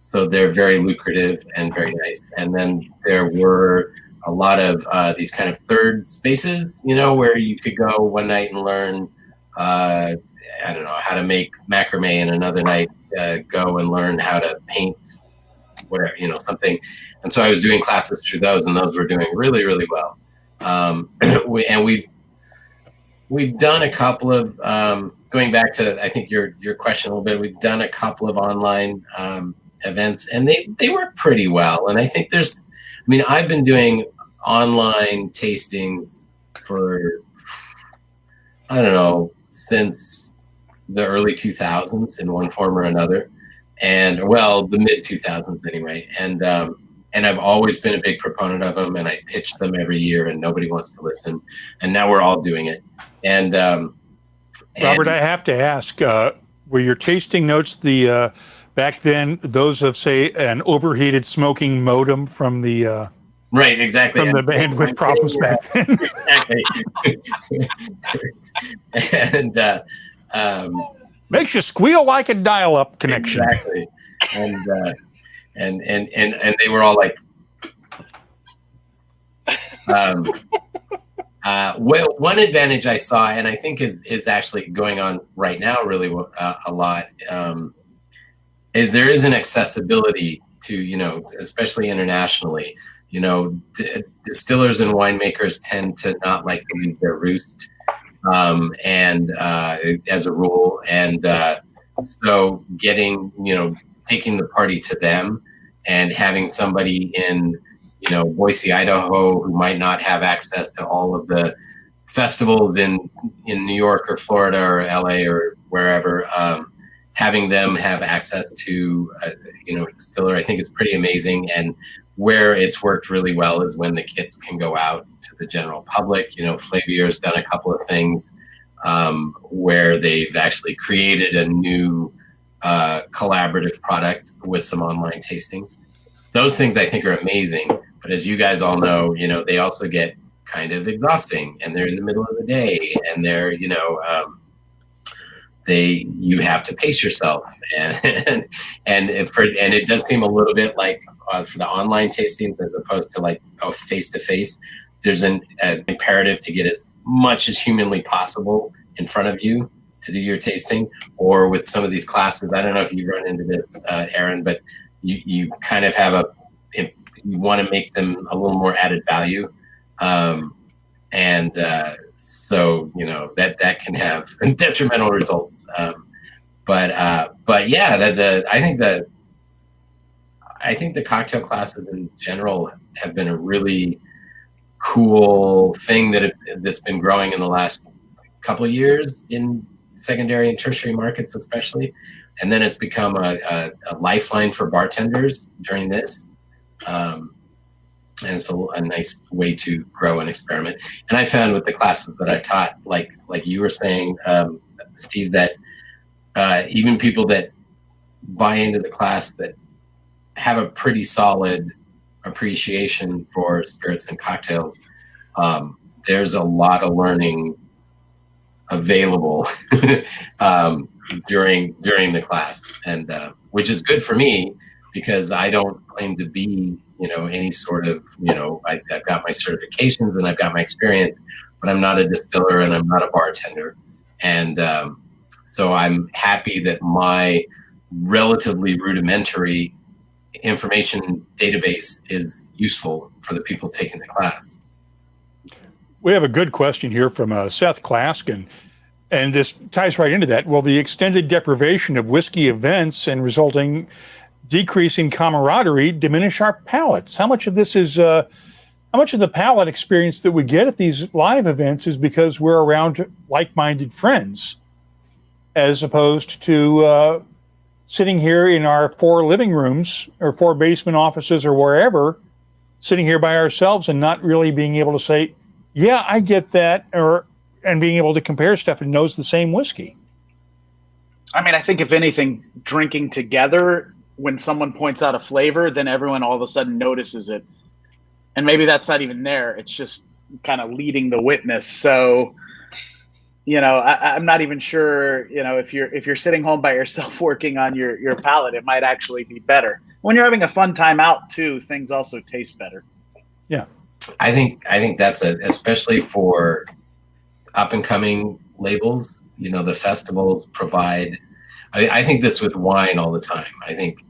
Speaker 4: so they're very lucrative and very nice. And then there were a lot of these kind of third spaces, where you could go one night and learn, I don't know, how to make macrame, and another night go and learn how to paint, whatever, something. And so I was doing classes through those, and those were doing really, really well. We've done a couple of, going back to, I think your question a little bit, we've done a couple of online events, and they work pretty well. And I think I've been doing online tastings for, I don't know, since the early 2000s in one form or another, and the mid 2000s anyway. And I've always been a big proponent of them, and I pitch them every year, and nobody wants to listen. And now we're all doing it. And
Speaker 1: Robert, I have to ask, were your tasting notes back then those of, say, an overheated smoking modem from the
Speaker 4: right, exactly,
Speaker 1: from the bandwidth problems back then?
Speaker 4: Exactly. And
Speaker 1: makes you squeal like a dial-up connection.
Speaker 4: Exactly. And they were all like, one advantage I saw, and I think is actually going on right now really a lot, is there is an accessibility to, especially internationally, distillers and winemakers tend to not like to leave their roost, and as a rule. And so getting, taking the party to them, and having somebody in, Boise, Idaho, who might not have access to all of the festivals in New York or Florida or LA or wherever, having them have access to, a distiller, I think is pretty amazing. And where it's worked really well is when the kits can go out to the general public. Flavier's done a couple of things where they've actually created a new collaborative product with some online tastings. Those things I think are amazing, but as you guys all know, they also get kind of exhausting, and they're in the middle of the day, and they're, you have to pace yourself, and it does seem a little bit like for the online tastings as opposed to like face to face. There's an imperative to get as much as humanly possible in front of you to do your tasting. Or with some of these classes, I don't know if you run into this, Aaron, but you kind of have you want to make them a little more added value, so that can have detrimental results. But yeah, I think the cocktail classes in general have been a really cool thing that's been growing in the last couple of years in secondary and tertiary markets, especially. And then it's become a lifeline for bartenders during this. And it's a nice way to grow and experiment. And I found with the classes that I've taught, like you were saying, Steve, that even people that buy into the class that have a pretty solid appreciation for spirits and cocktails, there's a lot of learning available during the class, and which is good for me because I don't claim to be, any sort of, I've got my certifications and I've got my experience, but I'm not a distiller and I'm not a bartender. And so I'm happy that my relatively rudimentary information database is useful for the people taking the class.
Speaker 1: We have a good question here from Seth Klask, and this ties right into that. Will the extended deprivation of whiskey events and resulting decrease in camaraderie diminish our palates? How much of this is, how much of the palate experience that we get at these live events is because we're around like-minded friends, as opposed to sitting here in our 4 living rooms or 4 basement offices or wherever, sitting here by ourselves and not really being able to say, yeah, I get that, and being able to compare stuff and knows the same whiskey.
Speaker 3: I mean, I think if anything, drinking together, when someone points out a flavor, then everyone all of a sudden notices it. And maybe that's not even there. It's just kind of leading the witness. So, I'm not even sure, if you're sitting home by yourself working on your palate, it might actually be better. When you're having a fun time out too, things also taste better.
Speaker 1: Yeah.
Speaker 4: I think that's especially for up and coming labels, the festivals provide, I think this with wine all the time. I think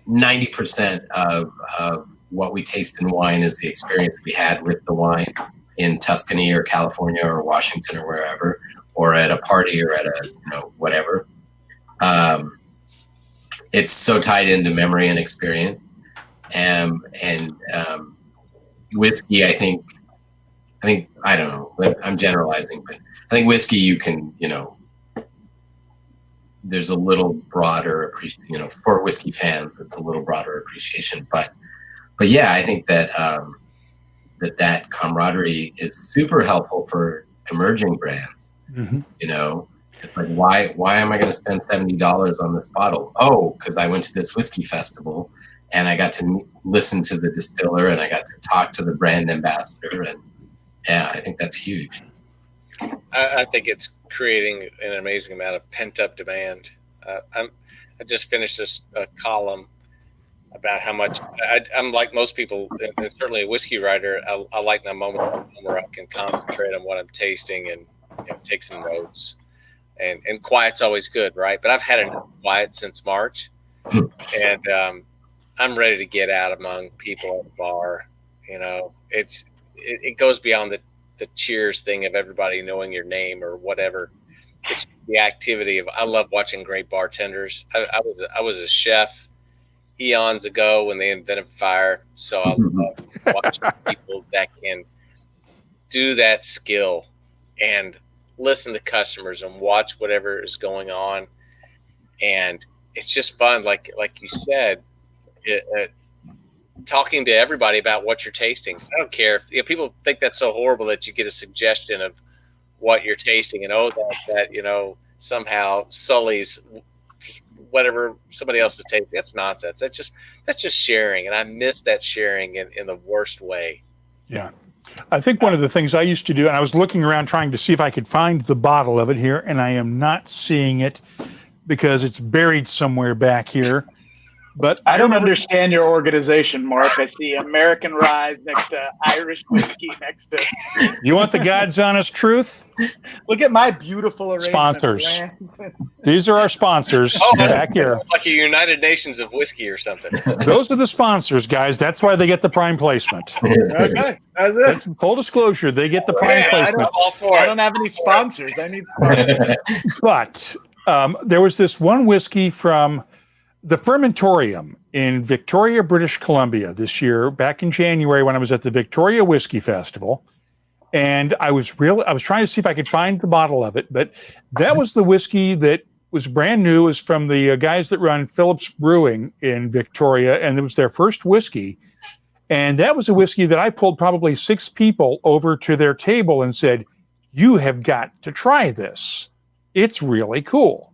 Speaker 4: 90% of what we taste in wine is the experience we had with the wine in Tuscany or California or Washington or wherever, or at a party or at a, whatever. It's so tied into memory and experience. And whiskey, I think, I don't know, I'm generalizing, but I think whiskey, you can, there's a little broader appreciation, for whiskey fans, it's a little broader appreciation, but yeah, I think that, that camaraderie is super helpful for emerging brands.
Speaker 1: Mm-hmm.
Speaker 4: It's like, why am I going to spend $70 on this bottle? Oh, because I went to this whiskey festival and I got to listen to the distiller and I got to talk to the brand ambassador, and yeah, I think that's huge.
Speaker 2: I think it's creating an amazing amount of pent-up demand. I just finished this column about how much I'm like most people, and certainly a whiskey writer. I like my moment where I can concentrate on what I'm tasting and take some notes. And quiet's always good, right? But I've had enough quiet since March, and I'm ready to get out among people at the bar. It goes beyond the cheers thing of everybody knowing your name or whatever. It's the activity of, I love watching great bartenders. I was a chef eons ago when they invented fire. So I love watching people that can do that skill and listen to customers and watch whatever is going on. And it's just fun. Like you said, talking to everybody about what you're tasting. I don't care if people think that's so horrible that you get a suggestion of what you're tasting and that somehow sullies whatever somebody else is tasting. That's nonsense. That's just sharing, and I miss that sharing in the worst way.
Speaker 1: Yeah. I think one of the things I used to do, and I was looking around trying to see if I could find the bottle of it here, and I am not seeing it because it's buried somewhere back here. But
Speaker 3: I don't understand your organization, Mark. I see American Rye next to Irish whiskey next to.
Speaker 1: You want the God's honest truth?
Speaker 3: Look at my beautiful arrangement.
Speaker 1: Sponsors. These are our sponsors back here.
Speaker 2: It's like a United Nations of whiskey or something.
Speaker 1: Those are the sponsors, guys. That's why they get the prime placement.
Speaker 3: Okay, that's it.
Speaker 1: That's full disclosure. They get the prime placement.
Speaker 3: I don't have any sponsors. I need sponsors.
Speaker 1: But there was this one whiskey from the Fermentorium in Victoria, British Columbia this year, back in January when I was at the Victoria Whiskey Festival. And I was trying to see if I could find the bottle of it, but that was the whiskey that was brand new. It was from the guys that run Phillips Brewing in Victoria, and it was their first whiskey. And that was a whiskey that I pulled probably 6 people over to their table and said, you have got to try this. It's really cool.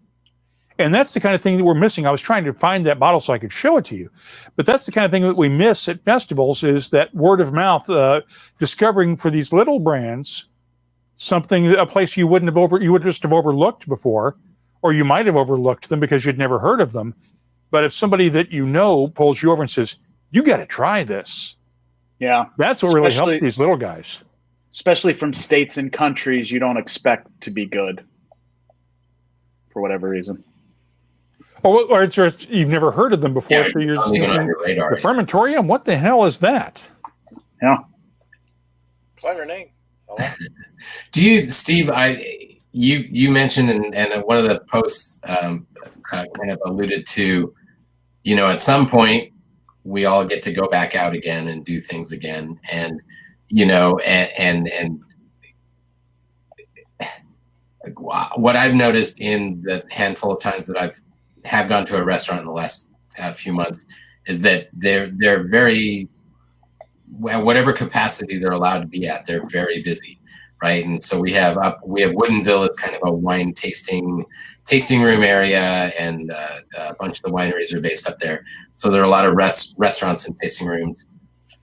Speaker 1: And that's the kind of thing that we're missing. I was trying to find that bottle so I could show it to you. But that's the kind of thing that we miss at festivals, is that word of mouth, discovering for these little brands a place you would just have overlooked before, or you might have overlooked them because you'd never heard of them. But if somebody that you know pulls you over and says, "You got to try this,"
Speaker 3: Yeah,
Speaker 1: that's what really helps these little guys.
Speaker 3: Especially from states and countries you don't expect to be good for whatever reason.
Speaker 1: Or it's you've never heard of them before,
Speaker 4: Yeah,
Speaker 1: so you're just
Speaker 4: even on
Speaker 1: thinking,
Speaker 4: your radar.
Speaker 1: the fermentorium, what the hell is that?
Speaker 3: Yeah.
Speaker 2: Clever name. I like it.
Speaker 4: Do you, Steve? You mentioned and one of the posts kind of alluded to, at some point we all get to go back out again and do things again, and and what I've noticed in the handful of times that have gone to a restaurant in the last few months is that they're very, whatever capacity they're allowed to be at, they're very busy, right? And so we have Woodinville. It's kind of a wine tasting room area, and a bunch of the wineries are based up there. So there are a lot of restaurants and tasting rooms.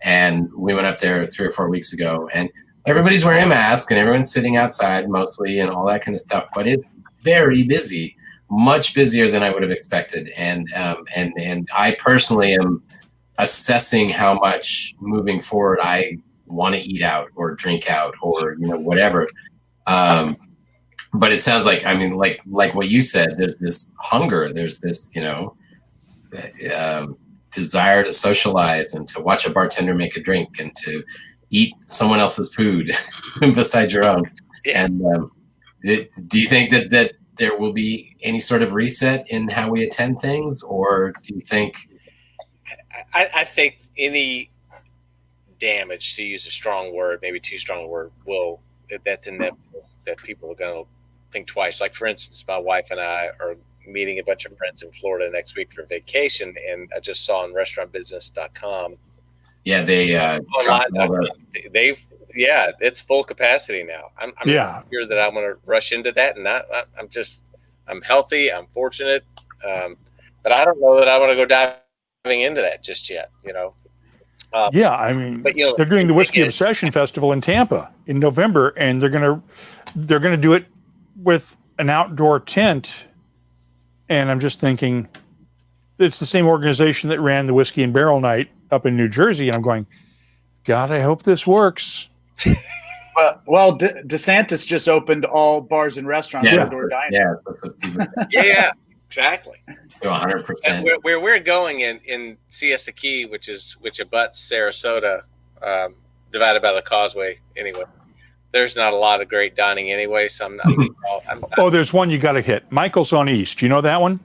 Speaker 4: And we went up there 3 or 4 weeks ago, and everybody's wearing a mask, and everyone's sitting outside mostly, and all that kind of stuff. But it's very busy, much busier than I would have expected. And I personally am assessing how much moving forward I want to eat out or drink out or whatever. But it sounds like, like what you said, there's this hunger, there's this desire to socialize and to watch a bartender make a drink and to eat someone else's food besides your own.
Speaker 2: Yeah.
Speaker 4: And do you think that there will be any sort of reset in how we attend things, or do you think?
Speaker 2: I think any damage, to use a strong word, maybe too strong a word, that's inevitable, that people are going to think twice. Like, for instance, my wife and I are meeting a bunch of friends in Florida next week for vacation, and I just saw on restaurantbusiness.com.
Speaker 4: Yeah,
Speaker 2: it's full capacity now. I'm not sure that I'm going to rush into that, and I'm healthy, I'm fortunate, but I don't know that I want to go diving into that just yet.
Speaker 1: But they're doing the Whiskey Obsession Festival in Tampa in November, and they're gonna do it with an outdoor tent. And I'm just thinking, it's the same organization that ran the Whiskey and Barrel Night up in New Jersey, and I'm going, God, I hope this works.
Speaker 3: Well, DeSantis just opened all bars and restaurants outdoor dining.
Speaker 2: Yeah, exactly.
Speaker 4: 100%.
Speaker 2: Where we're going in Siesta Key, which abuts Sarasota, divided by the causeway. Anyway, there's not a lot of great dining anyway, so I'm not.
Speaker 1: There's one you got to hit. Michael's on East. You know that one?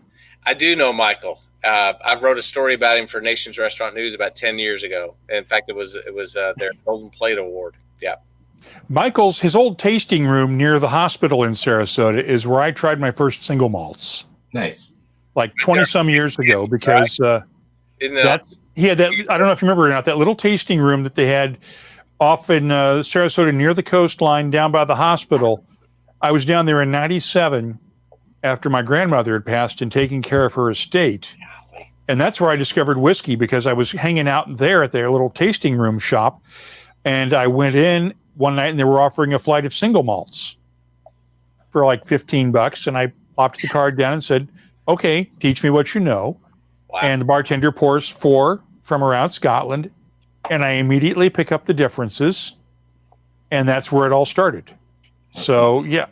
Speaker 2: I do know Michael. I wrote a story about him for Nation's Restaurant News about 10 years ago. In fact, it was their Golden Plate Award. Yeah.
Speaker 1: Michael's, his old tasting room near the hospital in Sarasota is where I tried my first single malts.
Speaker 4: Nice.
Speaker 1: Like 20 some years ago, because
Speaker 2: Isn't it?
Speaker 1: he had that. I don't know if you remember or not, that little tasting room that they had off in Sarasota near the coastline down by the hospital. I was down there in 97 after my grandmother had passed and taking care of her estate. And that's where I discovered whiskey, because I was hanging out there at their little tasting room shop. And I went in one night and they were offering a flight of single malts for like $15. And I popped the card down and said, okay, teach me what you know.
Speaker 2: Wow.
Speaker 1: And the bartender pours 4 from around Scotland. And I immediately pick up the differences. And that's where it all started. So, yeah,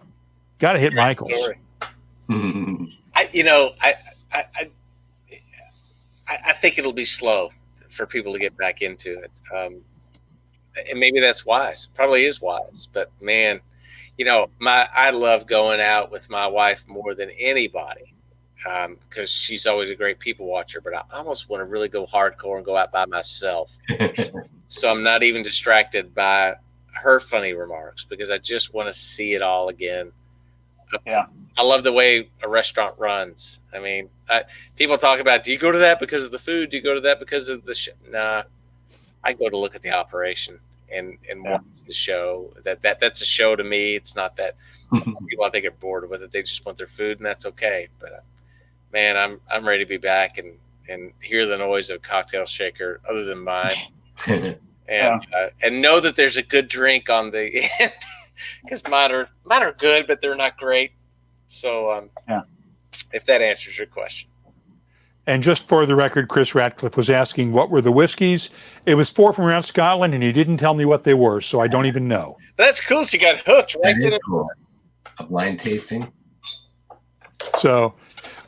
Speaker 1: got to hit Michael's.
Speaker 2: I think it'll be slow for people to get back into it. And maybe that's wise. Probably is wise. But, man, I love going out with my wife more than anybody, because she's always a great people watcher. But I almost want to really go hardcore and go out by myself. So I'm not even distracted by her funny remarks, because I just want to see it all again.
Speaker 3: Yeah.
Speaker 2: I love the way a restaurant runs. I mean, people talk about, do you go to that because of the food? Do you go to that because of the Nah, I go to look at the operation and watch the show. That's a show to me. It's not that people, I think, are bored with it. They just want their food, and that's okay. But man, I'm ready to be back and hear the noise of a cocktail shaker other than mine, and know that there's a good drink on the end. because mine are good, but they're not great. So if that answers your question.
Speaker 1: And just for the record, Chris Ratcliffe was asking what were the whiskeys. It was 4 from around Scotland, and he didn't tell me what they were, so I don't even know.
Speaker 2: That's cool. She got hooked right
Speaker 4: That
Speaker 2: there.
Speaker 4: is cool. A blind tasting.
Speaker 1: So,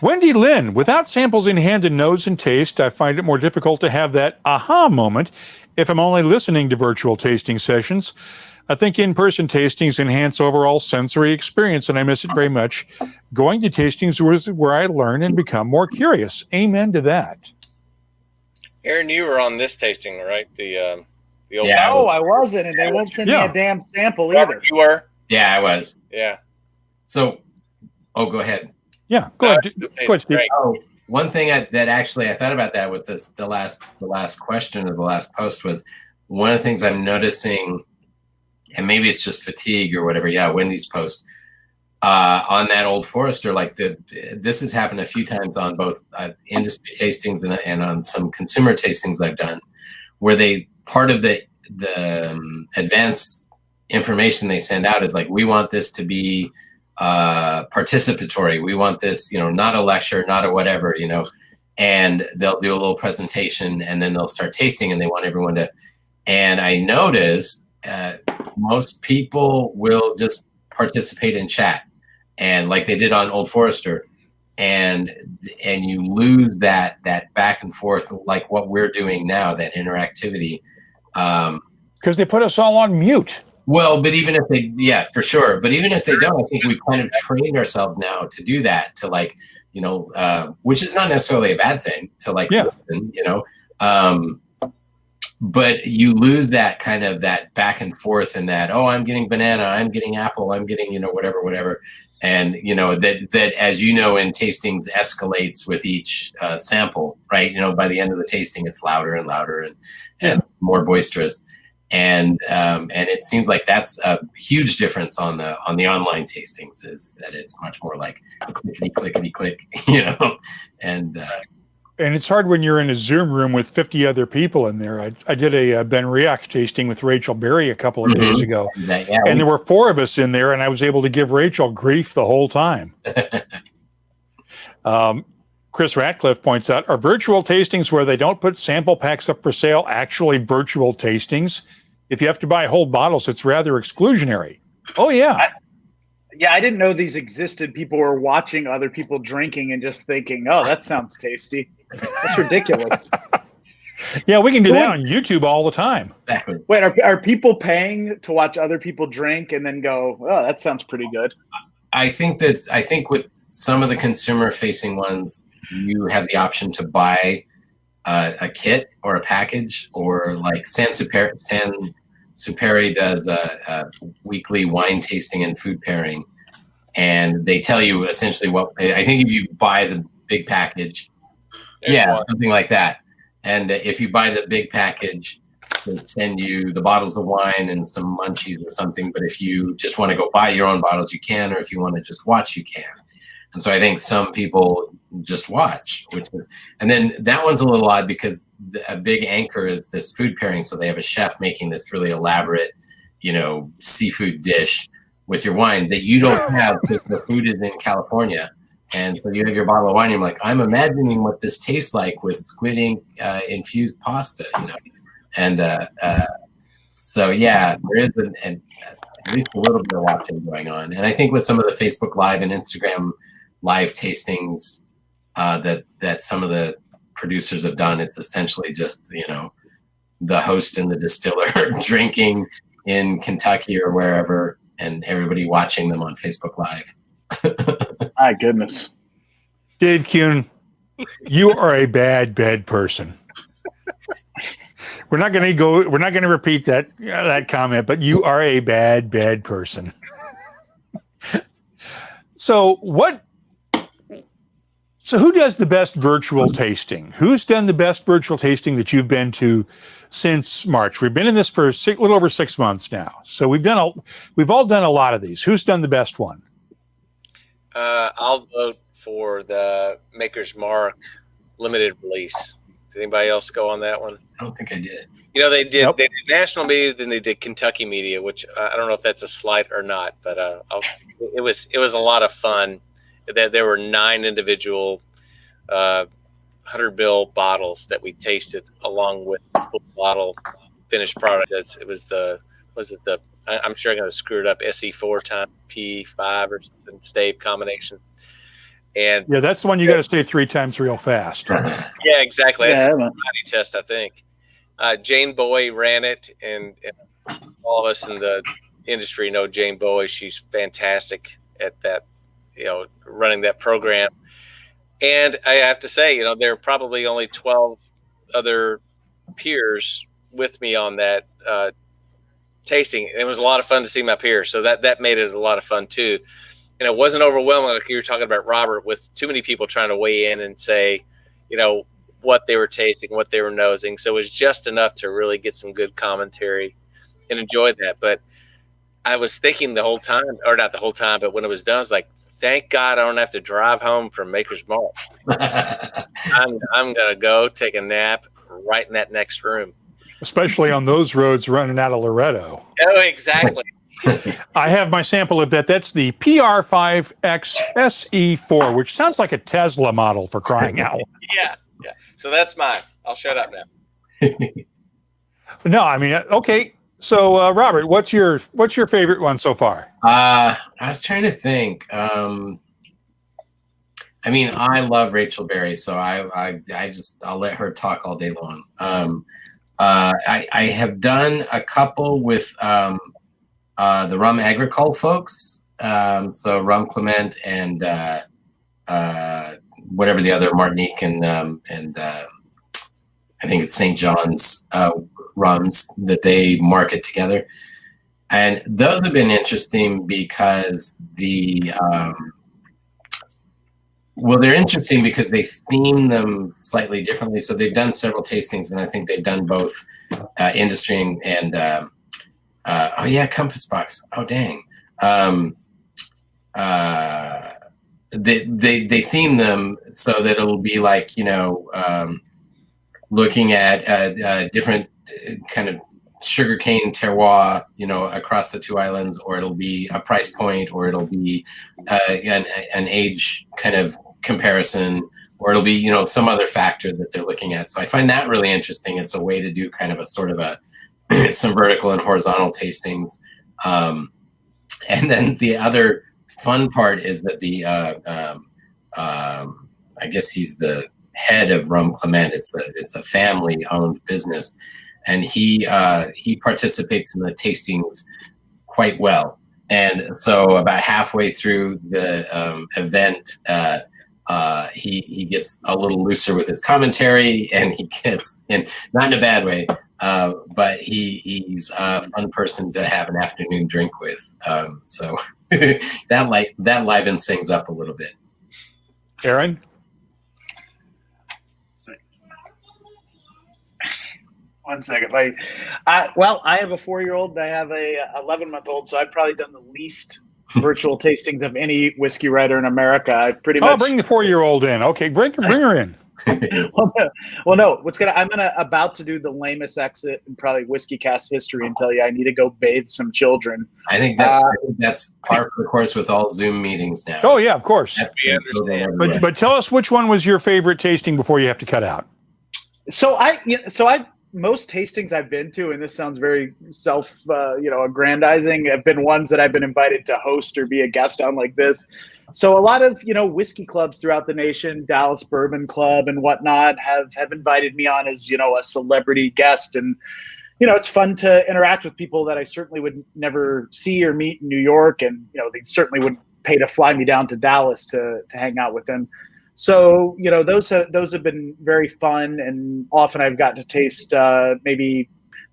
Speaker 1: Wendy Lynn, without samples in hand and nose and taste, I find it more difficult to have that aha moment if I'm only listening to virtual tasting sessions. I think in-person tastings enhance overall sensory experience, and I miss it very much. Going to tastings was where I learn and become more curious. Amen to that.
Speaker 2: Aaron, you were on this tasting, right? The old
Speaker 4: Yeah.
Speaker 3: No, I wasn't, and they won't send me a damn sample either.
Speaker 2: You were?
Speaker 4: Yeah, I was.
Speaker 2: Yeah.
Speaker 4: So, go ahead.
Speaker 1: Yeah, go ahead. Go ahead, Steve.
Speaker 4: Oh, one thing that actually I thought about that with the last question or the last post was one of the things I'm noticing, and maybe it's just fatigue or whatever. Yeah, Wendy's post on that Old Forester, like this has happened a few times on both industry tastings and on some consumer tastings I've done, where part of the advanced information they send out is like, we want this to be participatory. We want this, not a lecture, not a whatever, and they'll do a little presentation and then they'll start tasting and they want everyone to. And I noticed most people will just participate in chat, and like they did on Old Forester, and you lose that back and forth, like what we're doing now, that interactivity.
Speaker 1: Because they put us all on mute.
Speaker 4: Well, but even if they, yeah, for sure. But even if they don't, I think we've kind of trained ourselves now to do that, to like, which is not necessarily a bad thing, to like, listen, but you lose that kind of that back and forth and that, I'm getting banana, I'm getting apple, I'm getting, whatever. And, that as you know, in tastings escalates with each sample, right? By the end of the tasting, it's louder and louder and more boisterous. And it seems like that's a huge difference on the online tastings, is that it's much more like clickety click, and it's
Speaker 1: hard when you're in a Zoom room with 50 other people in there. I did a Ben Riach tasting with Rachel Berry a couple of days ago, and there were 4 of us in there, and I was able to give Rachel grief the whole time. Chris Ratcliffe points out, are virtual tastings where they don't put sample packs up for sale actually virtual tastings? If you have to buy whole bottles, it's rather exclusionary. Oh, yeah.
Speaker 3: I didn't know these existed. People were watching other people drinking and just thinking, oh, that sounds tasty. That's ridiculous.
Speaker 1: Yeah, we can do that on YouTube all the time.
Speaker 4: Exactly.
Speaker 3: Wait, are people paying to watch other people drink and then go, oh, that sounds pretty good?
Speaker 4: I think with some of the consumer-facing ones, you have the option to buy a kit or a package, or like San Superi does a weekly wine tasting and food pairing, and they tell you essentially what, I think if you buy the big package, something like that, and if you buy the big package, they send you the bottles of wine and some munchies or something. But if you just want to go buy your own bottles, you can, or if you want to just watch, you can. And so I think some people just watch, and then that one's a little odd because a big anchor is this food pairing. So they have a chef making this really elaborate, seafood dish with your wine that you don't have because the food is in California. And so you have your bottle of wine, and you're like, I'm imagining what this tastes like with squid ink infused pasta, And so, there is at least a little bit of watching going on. And I think with some of the Facebook Live and Instagram Live tastings that some of the producers have done, it's essentially just, the host and the distiller drinking in Kentucky or wherever, and everybody watching them on Facebook Live.
Speaker 3: My goodness.
Speaker 1: Dave Kuhn, you are a bad person. We're not going to repeat that comment, but you are a bad person. So who does the best virtual tasting? Who's done the best virtual tasting that you've been to since March? We've been in this for a little over 6 months now. So we've all done a lot of these. Who's done the best one?
Speaker 2: I'll vote for the Maker's Mark limited release Did anybody else go on that one?
Speaker 4: I don't think I did.
Speaker 2: They did.
Speaker 1: Nope.
Speaker 2: They did national media, then they did Kentucky media, which I don't know if that's a slight or not, but it was a lot of fun. That there were 9 individual 100 ml bottles that we tasted along with the full bottle finished product. I'm sure I'm going to screw it up. SE4 times P5 or something, stave combination. And
Speaker 1: Yeah, that's the one you got to say 3 times real fast.
Speaker 2: yeah, exactly. That's
Speaker 3: Yeah,
Speaker 2: a body test, I think. Jane Bowie ran it, and all of us in the industry know Jane Bowie. She's fantastic at that, running that program. And I have to say, there are probably only 12 other peers with me on that tasting. It was a lot of fun to see my peers, so that made it a lot of fun too. And it wasn't overwhelming like you were talking about, Robert, with too many people trying to weigh in and say, what they were tasting, what they were nosing. So it was just enough to really get some good commentary and enjoy that. But I was thinking the whole time, or not the whole time, but when it was done, I was like, thank God I don't have to drive home from Maker's Mark. I'm going to go take a nap right in that next room.
Speaker 1: Especially on those roads running out of Loretto.
Speaker 2: Oh, exactly.
Speaker 1: I have my sample of that. That's the PR5X SE4, which sounds like a Tesla model, for crying out.
Speaker 2: Yeah. So that's mine. I'll shut up now.
Speaker 1: No, I mean, okay. So, Robert, what's your favorite one so far?
Speaker 4: I was trying to think. I love Rachel Berry, so I'll let her talk all day long. I have done a couple with the Rum Agricole folks, so Rum Clement and whatever the other Martinique and I think it's St. John's rums that they market together, and those have been interesting because they're interesting because they theme them slightly differently. So they've done several tastings, and I think they've done both industry and Compass Box. Oh dang. They theme them so that it'll be like, looking at different kind of sugarcane terroir, across the 2 islands, or it'll be a price point, or it'll be an age kind of comparison, or it'll be, some other factor that they're looking at. So I find that really interesting. It's a way to do kind of a sort of some vertical and horizontal tastings. And then the other fun part is that I guess he's the head of Rum Clement. It's a family-owned business, and he participates in the tastings quite well. And so about halfway through the event, he gets a little looser with his commentary, and he gets not in a bad way, but he's a fun person to have an afternoon drink with. So that livens things up a little bit.
Speaker 1: Aaron?
Speaker 3: One second. I have a 4-year-old and I have a 11-month-old, so I've probably done the least virtual tastings of any whiskey writer in America. I pretty much.
Speaker 1: Bring the 4-year-old in. Okay, bring her in.
Speaker 3: I'm about to do the lamest exit in probably WhiskyCast history and tell you I need to go bathe some children.
Speaker 4: I think that's par for the course with all Zoom meetings now.
Speaker 1: Oh yeah, of course.
Speaker 2: We understand.
Speaker 1: But tell us, which one was your favorite tasting before you have to cut out?
Speaker 3: Most tastings I've been to, and this sounds very aggrandizing, have been ones that I've been invited to host or be a guest on like this. So a lot of, whiskey clubs throughout the nation, Dallas Bourbon Club and whatnot, have invited me on as, a celebrity guest. And, it's fun to interact with people that I certainly would never see or meet in New York. And, they certainly wouldn't pay to fly me down to Dallas to hang out with them. So, those have been very fun, and often I've gotten to taste maybe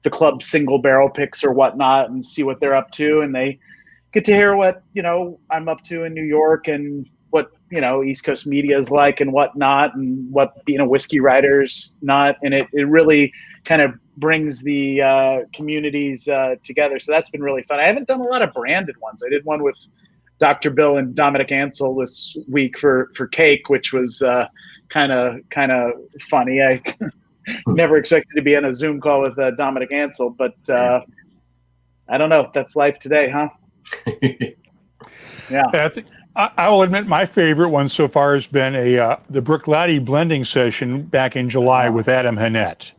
Speaker 3: the club single barrel picks or whatnot and see what they're up to, and they get to hear what, I'm up to in New York and what, East Coast media is like and whatnot, and what being a whiskey writer's not. And it really kind of brings the communities together. So that's been really fun. I haven't done a lot of branded ones. I did one with Dr. Bill and Dominic Ansel this week for Cake, which was kind of funny. Never expected to be on a Zoom call with Dominic Ansel, but I don't know. That's life today, huh? Yeah.
Speaker 1: I will admit my favorite one so far has been the Bruichladdich blending session back in July with Adam Hannett.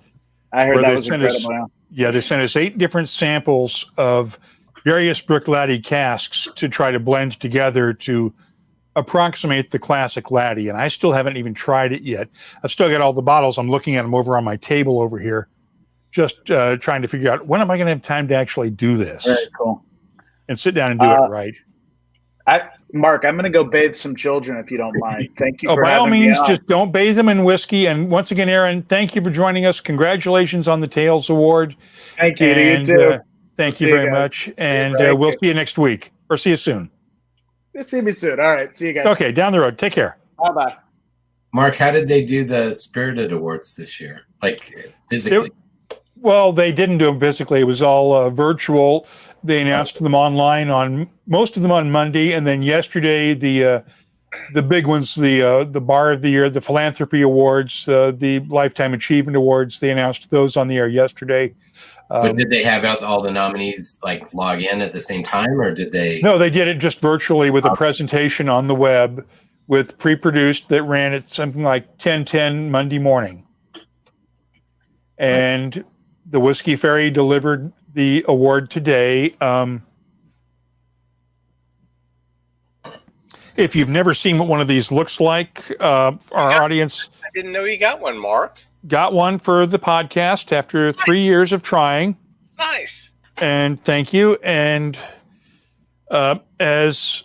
Speaker 3: I heard that was incredible.
Speaker 1: They sent us 8 different samples of various Bruichladdich casks to try to blend together to approximate the classic laddie, and I still haven't even tried it yet. I've still got all the bottles. I'm looking at them over on my table over here, just trying to figure out when am I going to have time to actually do this.
Speaker 3: Very cool.
Speaker 1: And sit down and do it right.
Speaker 3: Mark, I'm going to go bathe some children if you don't mind. Thank you for
Speaker 1: by all
Speaker 3: having me
Speaker 1: means,
Speaker 3: on.
Speaker 1: just don't bathe them in whiskey. And once again, Aaron, thank you for joining us. Congratulations on the Tails Award.
Speaker 3: Thank you. To you too.
Speaker 1: Thank you very much. And we'll see you next week, or see you soon.
Speaker 3: You'll see me soon. All right. See you guys.
Speaker 1: Okay, down the road. Take care.
Speaker 3: Bye-bye.
Speaker 4: Mark, how did they do the Spirited Awards this year? Like physically?
Speaker 1: Well, they didn't do them physically. It was all virtual. They announced them online on most of them on Monday, and then yesterday the big ones, the Bar of the Year, the Philanthropy Awards, the Lifetime Achievement Awards. They announced those on the air yesterday.
Speaker 4: But did they have out all the nominees like log in at the same time, or did they?
Speaker 1: No, they did it just virtually with a presentation on the web, with pre-produced that ran at something like 10:10 Monday morning, and the Whiskey Fairy delivered the award today. If you've never seen what one of these looks like, our audience...
Speaker 2: I didn't know you got one, Mark.
Speaker 1: Got one for the podcast after 3 years of trying.
Speaker 2: Nice.
Speaker 1: And thank you. And as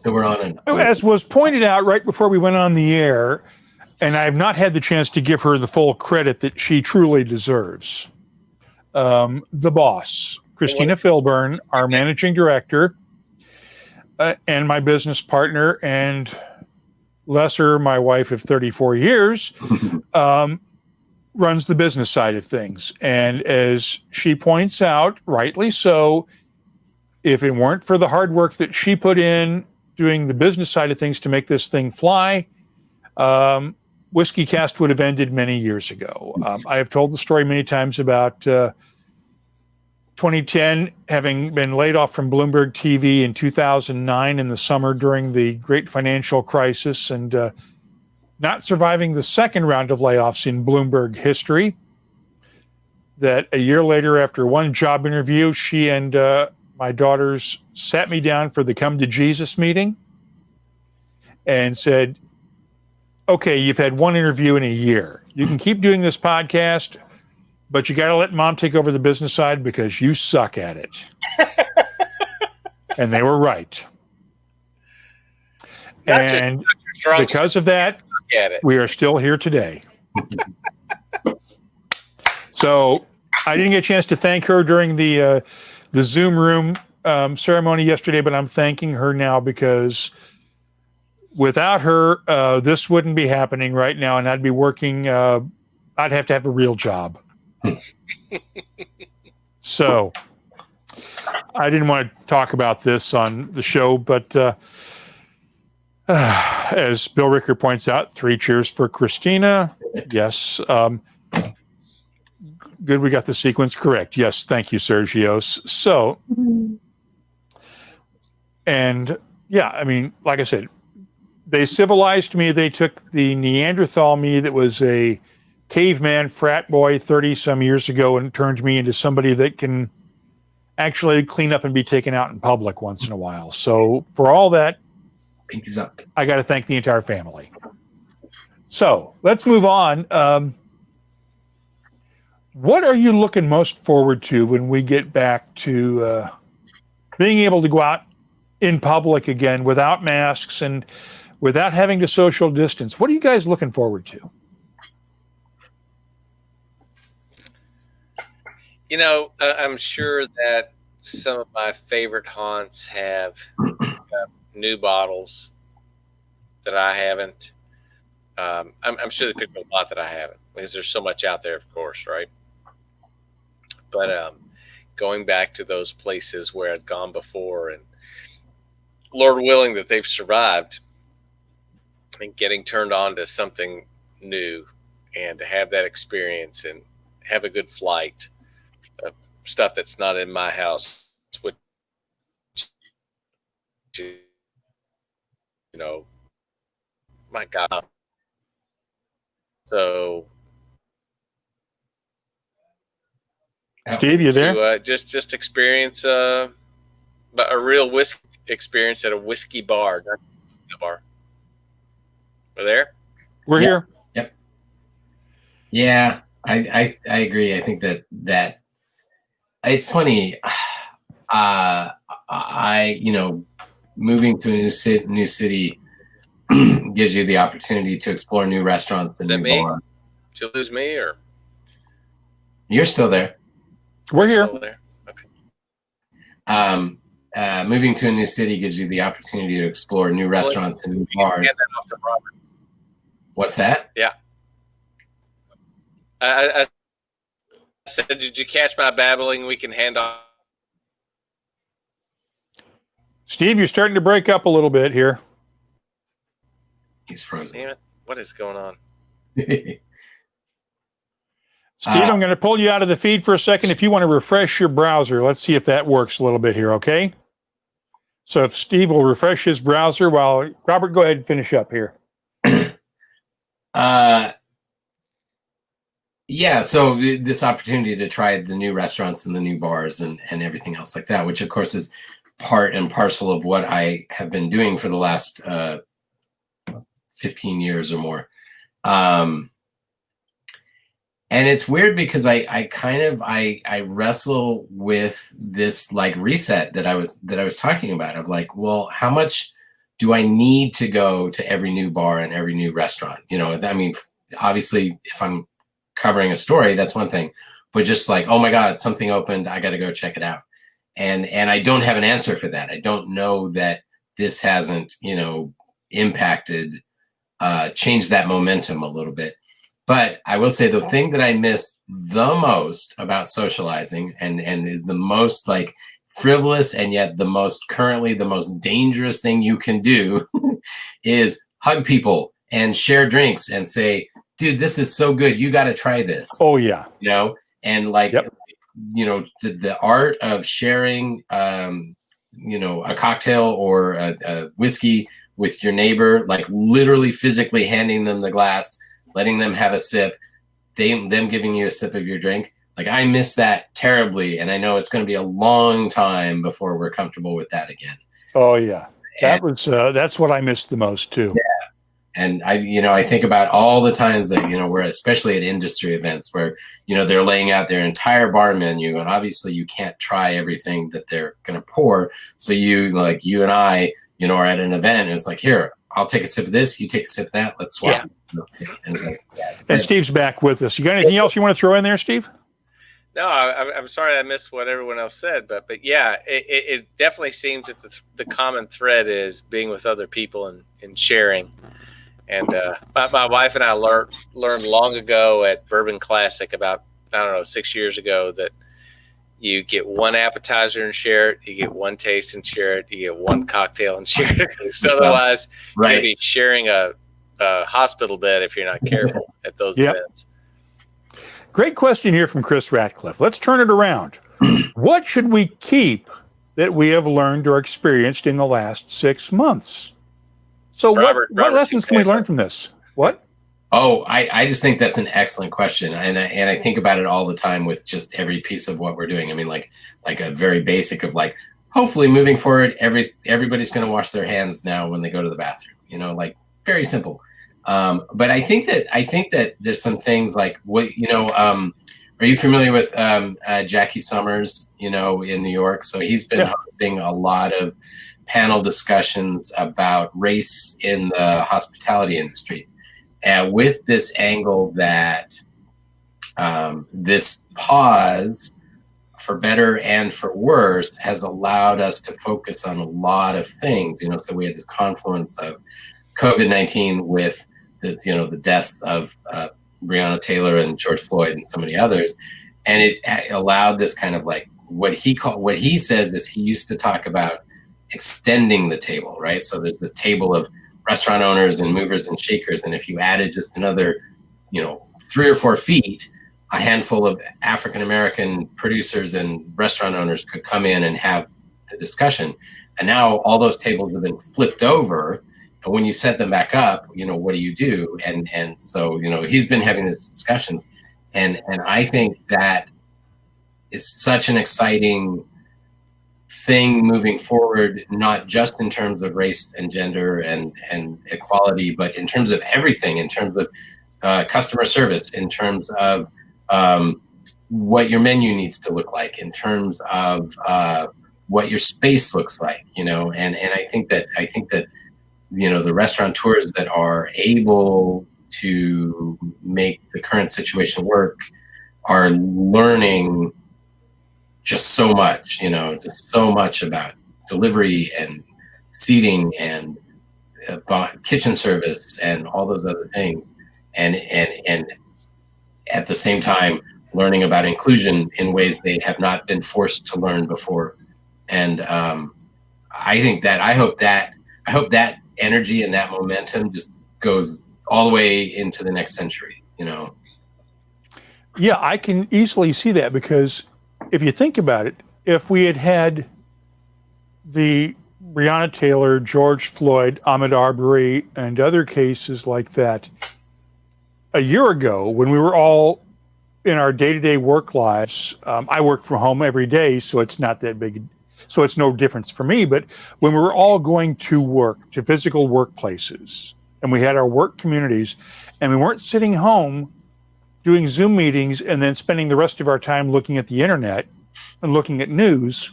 Speaker 1: was pointed out right before we went on the air, and I've not had the chance to give her the full credit that she truly deserves. The boss, Christina Filburn, our managing director, and my business partner, and Lesser, my wife of 34 years, runs the business side of things. And as she points out, rightly so, if it weren't for the hard work that she put in doing the business side of things to make this thing fly, WhiskyCast would have ended many years ago. I have told the story many times about 2010, having been laid off from Bloomberg TV in 2009 in the summer during the great financial crisis, and not surviving the second round of layoffs in Bloomberg history. That a year later, after one job interview, she and my daughters sat me down for the Come to Jesus meeting and said, okay, you've had one interview in a year. You can keep doing this podcast, but you got to let Mom take over the business side because you suck at it. And they were right. And because of that, we are still here today. So I didn't get a chance to thank her during the Zoom room ceremony yesterday, but I'm thanking her now because without her, this wouldn't be happening right now, and I'd be working. I'd have to have a real job. So I didn't want to talk about this on the show, but as Bill Ricker points out, 3 cheers for Christina. Yes. Good, we got the sequence correct. Yes, thank you, Sergio. So, and yeah, I mean, like I said, they civilized me. They took the Neanderthal me that was a caveman frat boy 30-some years ago and turned me into somebody that can actually clean up and be taken out in public once in a while. So for all that,
Speaker 4: pinkies up.
Speaker 1: I got to thank the entire family. So let's move on. What are you looking most forward to when we get back to being able to go out in public again without masks and without having to social distance? What are you guys looking forward to?
Speaker 2: You know, I'm sure that some of my favorite haunts have new bottles that I haven't. I'm sure there could be a lot that I haven't because there's so much out there, of course, right? But going back to those places where I'd gone before, and Lord willing that they've survived, and getting turned on to something new and to have that experience and have a good flight, stuff that's not in my house, which, you know, my God. So
Speaker 1: Steve, you there?
Speaker 2: to just experience a real whiskey experience at a whiskey bar, not a bar. We're there.
Speaker 1: We're here.
Speaker 4: Yep. Yeah, I agree. I think that it's funny. Moving to a new city gives you the opportunity to explore new restaurants and
Speaker 2: Is that
Speaker 4: new
Speaker 2: me?
Speaker 4: bars.
Speaker 2: Did you lose me, or
Speaker 4: You're still there.
Speaker 1: We're here.
Speaker 2: still there? Okay.
Speaker 4: Moving to a new city gives you the opportunity to explore new restaurants and new bars.
Speaker 2: Hand that off to Robert.
Speaker 4: What's that?
Speaker 2: Yeah. I said, did you catch my babbling? We can hand off.
Speaker 1: Steve, you're starting to break up a little bit here.
Speaker 4: He's frozen.
Speaker 2: Damn it. What is going on?
Speaker 1: Steve, I'm going to pull you out of the feed for a second. If you want to refresh your browser, let's see if that works a little bit here, okay? So if Steve will refresh his browser while Robert, go ahead and finish up here.
Speaker 4: Yeah, so this opportunity to try the new restaurants and the new bars and everything else like that, which of course is part and parcel of what I have been doing for the last 15 years or more. And it's weird because I wrestle with this like reset that I was talking about of like, well, how much do I need to go to every new bar and every new restaurant? You know, I mean, obviously if I'm covering a story, that's one thing, but just like, oh my God, something opened, I got to go check it out. And I don't have an answer for that. I don't know that this hasn't, impacted, changed that momentum a little bit. But I will say the thing that I miss the most about socializing and is the most like frivolous and yet currently the most dangerous thing you can do is hug people and share drinks and say, dude, this is so good. You got to try this.
Speaker 1: Oh, yeah.
Speaker 4: And like,
Speaker 1: Yep.
Speaker 4: The art of sharing, a cocktail or a whiskey with your neighbor, like literally physically handing them the glass, letting them have a sip, them giving you a sip of your drink. Like I miss that terribly. And I know it's going to be a long time before we're comfortable with that again.
Speaker 1: Oh, yeah. That's what I missed the most too.
Speaker 4: Yeah. And I think about all the times that, we're especially at industry events where, they're laying out their entire bar menu and obviously you can't try everything that they're going to pour. So you and I, are at an event and it's like, here, I'll take a sip of this. You take a sip of that. Let's swap.
Speaker 1: Yeah. And Steve's back with us. You got anything else you want to throw in there, Steve?
Speaker 2: No, I'm sorry I missed what everyone else said, but yeah, it definitely seems that the common thread is being with other people and sharing. And my wife and I learned long ago at Bourbon Classic about, 6 years ago that you get one appetizer and share it, you get one taste and share it, you get one cocktail and share it. Otherwise,
Speaker 4: right.
Speaker 2: You're going to be sharing a hospital bed if you're not careful at those events.
Speaker 1: Great question here from Chris Ratcliffe. Let's turn it around. What should we keep that we have learned or experienced in the last 6 months? So what lessons can we learn from this? What?
Speaker 4: Oh, I just think that's an excellent question. And I think about it all the time with just every piece of what we're doing. I mean, like a very basic of like, hopefully moving forward, everybody's going to wash their hands now when they go to the bathroom, like very simple. But I think that there's some things like what, are you familiar with Jackie Summers, in New York? So he's been hosting a lot of panel discussions about race in the hospitality industry. And with this angle that this pause, for better and for worse, has allowed us to focus on a lot of things. So we had this confluence of COVID-19 with the deaths of Breonna Taylor and George Floyd and so many others. And it allowed this kind of like what he says is he used to talk about extending the table, right? So there's this table of restaurant owners and movers and shakers. And if you added just another, 3 or 4 feet, a handful of African-American producers and restaurant owners could come in and have the discussion. And now all those tables have been flipped over. And when you set them back up, what do you do? And so, he's been having this discussion. And I think that is such an exciting thing moving forward, not just in terms of race and gender and equality, but in terms of everything, in terms of customer service, in terms of what your menu needs to look like, in terms of what your space looks like, and I think that the restaurateurs that are able to make the current situation work are learning just so much, just so much about delivery and seating and kitchen service and all those other things, and at the same time learning about inclusion in ways they have not been forced to learn before. And I hope that energy and that momentum just goes all the way into the next century.
Speaker 1: Yeah, I can easily see that, because if you think about it, if we had the Breonna Taylor, George Floyd, Ahmaud Arbery, and other cases like that a year ago, when we were all in our day-to-day work lives, I work from home every day, so it's not that big, so it's no difference for me. But when we were all going to work, to physical workplaces, and we had our work communities, and we weren't sitting home doing Zoom meetings and then spending the rest of our time looking at the internet and looking at news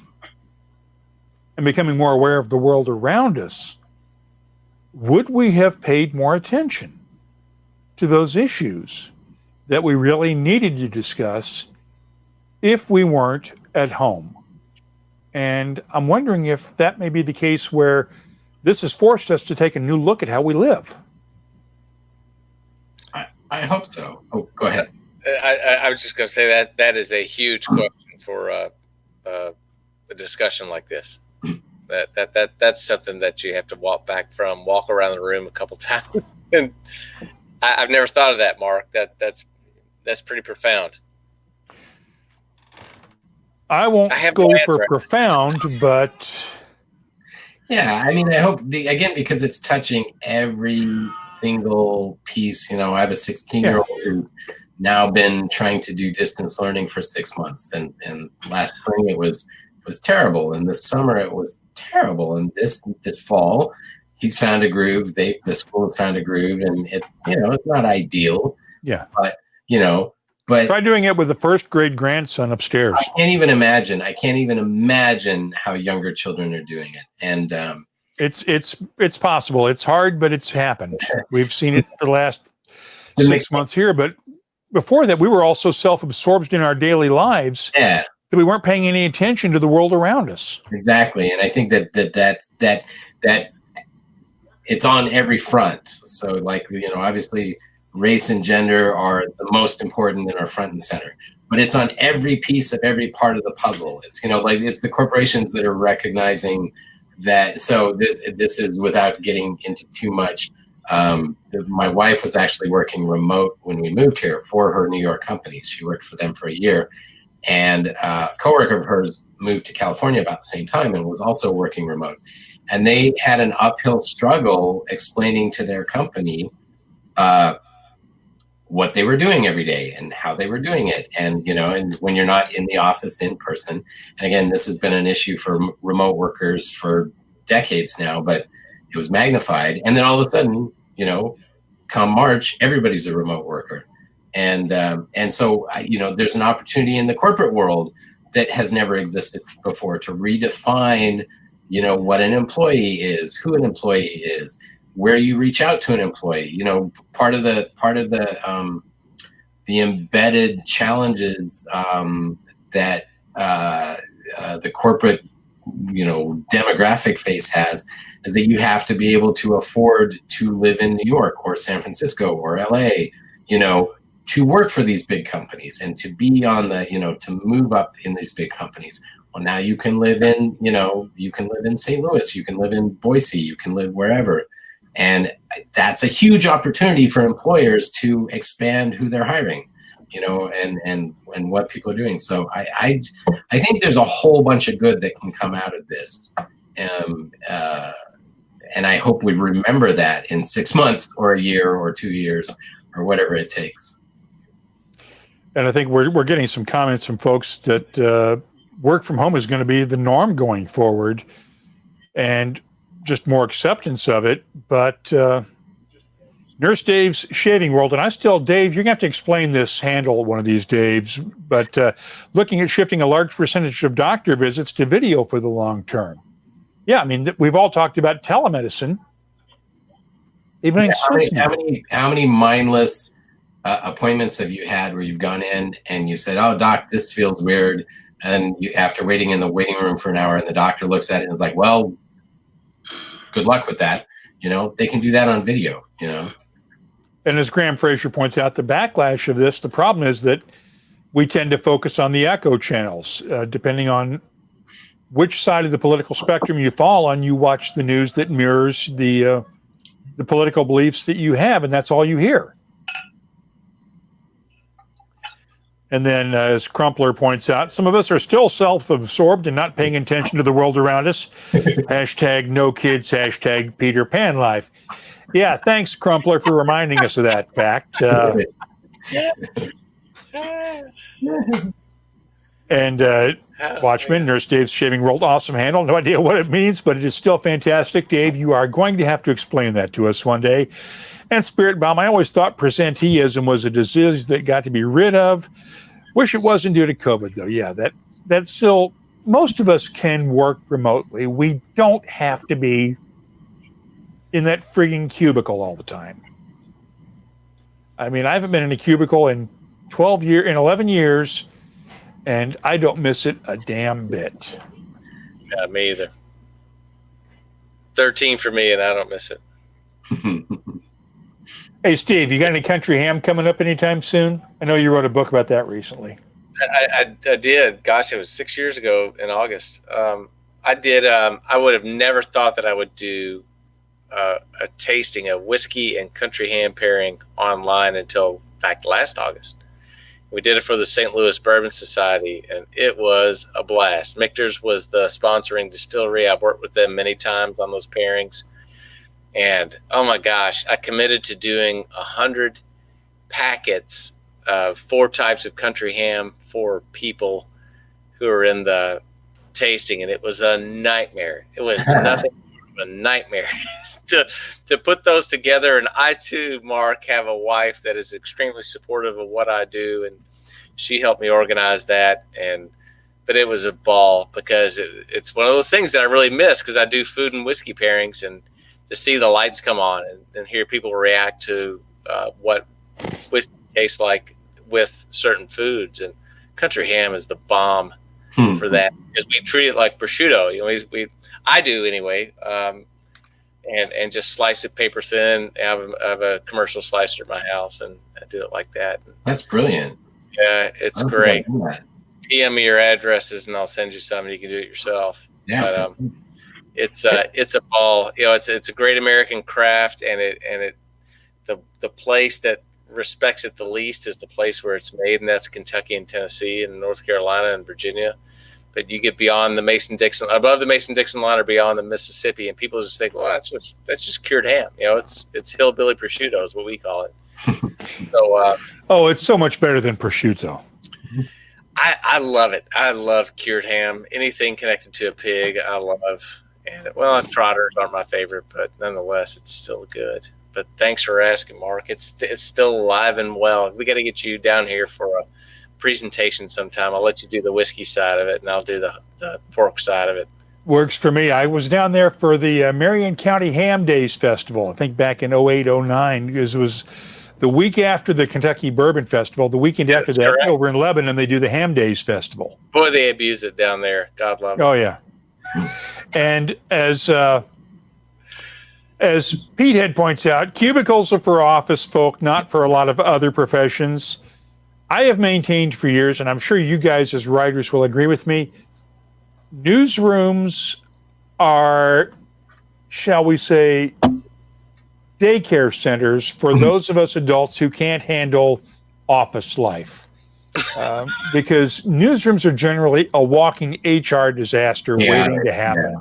Speaker 1: and becoming more aware of the world around us, would we have paid more attention to those issues that we really needed to discuss if we weren't at home? And I'm wondering if that may be the case where this has forced us to take a new look at how we live.
Speaker 4: I hope so. Oh, go ahead.
Speaker 2: I was just going to say that is a huge question for a discussion like this. That's something that you have to walk around the room a couple times. And I've never thought of that, Mark. That's pretty profound.
Speaker 1: I won't go for profound, but
Speaker 4: yeah, I mean, I hope, again, because it's touching every single piece. I have a 16-year-old who's now been trying to do distance learning for 6 months, and last spring it was terrible, and this summer it was terrible, and this fall he's found a groove. The school has found a groove, and it's it's not ideal.
Speaker 1: Yeah,
Speaker 4: but
Speaker 1: try doing it with the first grade grandson upstairs.
Speaker 4: I can't even imagine how younger children are doing it, and
Speaker 1: it's possible. It's hard, but it's happened. We've seen it for the last 6 months here, but before that, we were also self-absorbed in our daily lives.
Speaker 4: Yeah.
Speaker 1: That we weren't paying any attention to the world around us.
Speaker 4: Exactly, and I think that it's on every front. So, obviously, race and gender are the most important and are front and center. But it's on every piece of every part of the puzzle. It's it's the corporations that are recognizing that. So this is, without getting into too much. My wife was actually working remote when we moved here for her New York companies. She worked for them for a year, and a coworker of hers moved to California about the same time and was also working remote. And they had an uphill struggle explaining to their company what they were doing every day and how they were doing it. And, and when you're not in the office in person, and again, this has been an issue for remote workers for decades now, but it was magnified. And then all of a sudden, come March, everybody's a remote worker. And so, there's an opportunity in the corporate world that has never existed before to redefine, what an employee is, who an employee is, where you reach out to an employee. Part of the embedded challenges that the corporate, demographic face has is that you have to be able to afford to live in New York or San Francisco or LA, to work for these big companies and to be on the, to move up in these big companies. Well, now you can live in, you can live in St. Louis, you can live in Boise, you can live wherever. And that's a huge opportunity for employers to expand who they're hiring, and what people are doing. So I think there's a whole bunch of good that can come out of this. And I hope we remember that in 6 months or a year or 2 years or whatever it takes.
Speaker 1: And I think we're getting some comments from folks that work from home is going to be the norm going forward, and just more acceptance of it. But Nurse Dave's Shaving World, and Dave, you're going to have to explain this handle one of these days, but looking at shifting a large percentage of doctor visits to video for the long term. Yeah, I mean, we've all talked about telemedicine. Even
Speaker 4: how many mindless appointments have you had where you've gone in and you said, "Oh, doc, this feels weird," and after waiting in the waiting room for an hour, and the doctor looks at it and is like, "Well, good luck with that." They can do that on video.
Speaker 1: And as Graham Fraser points out, the backlash of this, the problem is that we tend to focus on the echo channels, depending on which side of the political spectrum you fall on. You watch the news that mirrors the political beliefs that you have, and that's all you hear. And then, as Crumpler points out, some of us are still self-absorbed and not paying attention to the world around us. Hashtag no kids, hashtag Peter Pan life. Yeah, thanks, Crumpler, for reminding us of that fact. And Watchman, Nurse Dave's Shaving World, awesome handle. No idea what it means, but it is still fantastic. Dave, you are going to have to explain that to us one day. And Spirit Bomb, I always thought presenteeism was a disease that got to be rid of. Wish it wasn't due to COVID, though. Yeah, that's still, most of us can work remotely. We don't have to be in that frigging cubicle all the time. I mean, I haven't been in a cubicle in 11 years, and I don't miss it a damn bit.
Speaker 2: Yeah, me either. 13 for me, and I don't miss it.
Speaker 1: Hey, Steve, you got any country ham coming up anytime soon? I know you wrote a book about that recently.
Speaker 2: I did. Gosh, it was 6 years ago in August. I did. I would have never thought that I would do a tasting, a whiskey and country ham pairing online until, in fact, last August. We did it for the St. Louis Bourbon Society, and it was a blast. Michter's was the sponsoring distillery. I've worked with them many times on those pairings. And, oh, my gosh, I committed to doing 100 packets of 4 types of country ham for people who are in the tasting, and it was a nightmare. It was nothing but a nightmare to put those together. And I, too, Mark, have a wife that is extremely supportive of what I do, and she helped me organize that. But it was a ball because it's one of those things that I really miss because I do food and whiskey pairings, and to see the lights come on and hear people react to what whiskey tastes like with certain foods. And country ham is the bomb for that because we treat it like prosciutto. I do anyway, and just slice it paper thin. I have a commercial slicer at my house, and I do it like that.
Speaker 4: That's brilliant.
Speaker 2: Yeah, it's great. PM me your addresses, and I'll send you some, and you can do it yourself.
Speaker 4: Yeah.
Speaker 2: But, it's a ball. It's a great American craft, and the place that respects it the least is the place where it's made, and that's Kentucky and Tennessee and North Carolina and Virginia. But you get beyond the Mason-Dixon, above the Mason-Dixon line or beyond the Mississippi, and people just think, well, that's just cured ham. It's hillbilly prosciutto is what we call it. So,
Speaker 4: it's so much better than prosciutto.
Speaker 2: I love it. I love cured ham. Anything connected to a pig, I love. And trotters aren't my favorite, but nonetheless, it's still good. But thanks for asking, Mark. It's still alive and well. We got to get you down here for a presentation sometime. I'll let you do the whiskey side of it, and I'll do the pork side of it.
Speaker 1: Works for me. I was down there for the Marion County Ham Days Festival, I think back in 08, 09, because it was the week after the Kentucky Bourbon Festival. The weekend after that, correct. Over in Lebanon, they do the Ham Days Festival.
Speaker 2: Boy, they abuse it down there. God love it.
Speaker 1: Oh, yeah. And as Petehead points out, cubicles are for office folk, not for a lot of other professions. I have maintained for years, and I'm sure you guys as writers will agree with me, newsrooms are, shall we say, daycare centers for those of us adults who can't handle office life. Because newsrooms are generally a walking HR disaster waiting to happen.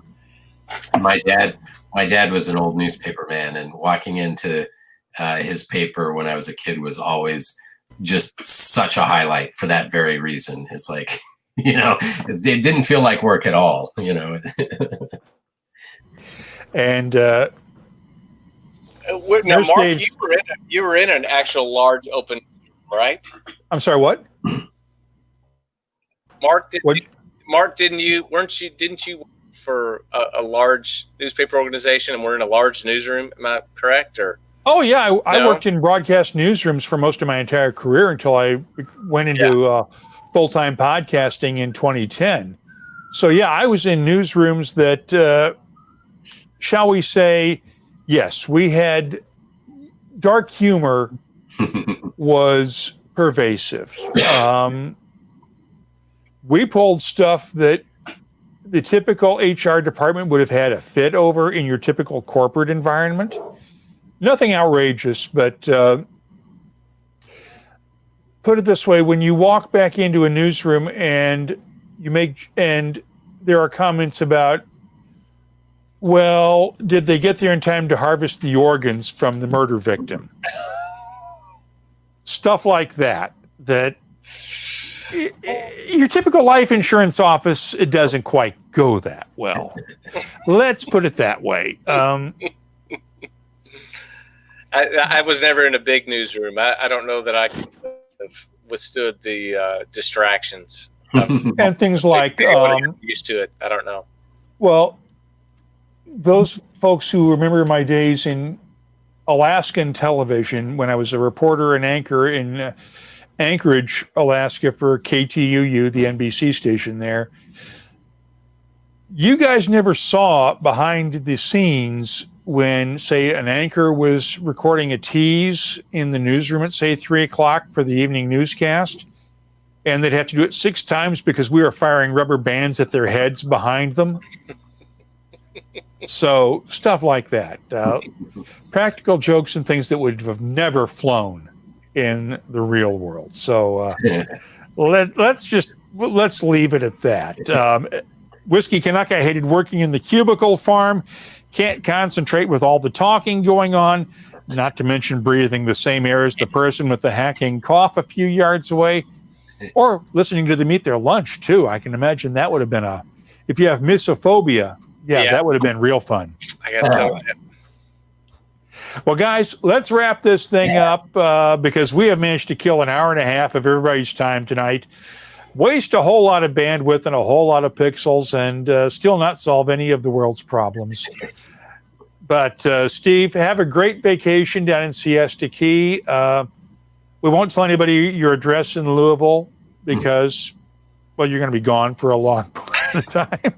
Speaker 4: Yeah. My dad was an old newspaper man, and walking into his paper when I was a kid was always just such a highlight for that very reason. It's like, it didn't feel like work at all,
Speaker 1: And
Speaker 2: now, Mark, you were in an actual large open, right?
Speaker 1: I'm sorry, what?
Speaker 2: Mark, didn't you work for a large newspaper organization and we're in a large newsroom? Am I correct? Or
Speaker 1: Oh yeah, I worked in broadcast newsrooms for most of my entire career until I went into full-time podcasting in 2010. So yeah, I was in newsrooms that, shall we say, yes, we had dark humor was pervasive. We pulled stuff that the typical HR department would have had a fit over in your typical corporate environment. Nothing outrageous, but put it this way, when you walk back into a newsroom and there are comments about, well, did they get there in time to harvest the organs from the murder victim? Stuff like that your typical life insurance office, it doesn't quite go that well. Let's put it that way.
Speaker 2: I was never in a big newsroom. I don't know that I could have withstood the distractions.
Speaker 1: And things like
Speaker 2: used to it. I don't know.
Speaker 1: Well, those folks who remember my days in Alaskan television when I was a reporter and anchor in Anchorage, Alaska for KTUU, the NBC station there. You guys never saw behind the scenes when, say, an anchor was recording a tease in the newsroom at, say, 3 o'clock for the evening newscast, and they'd have to do it 6 times because we were firing rubber bands at their heads behind them. So stuff like that. Practical jokes and things that would have never flown in the real world. So let's leave it at that. Whiskey Canuck, I hated working in the cubicle farm. Can't concentrate with all the talking going on, not to mention breathing the same air as the person with the hacking cough a few yards away, or listening to them eat their lunch too. I can imagine that would have been if you have misophobia, that would have been real fun.
Speaker 2: I got to tell you.
Speaker 1: Well, guys, let's wrap this thing up because we have managed to kill an hour and a half of everybody's time tonight, waste a whole lot of bandwidth and a whole lot of pixels, and still not solve any of the world's problems. But, Steve, have a great vacation down in Siesta Key. We won't tell anybody your address in Louisville because, well, you're going to be gone for a long part of the time.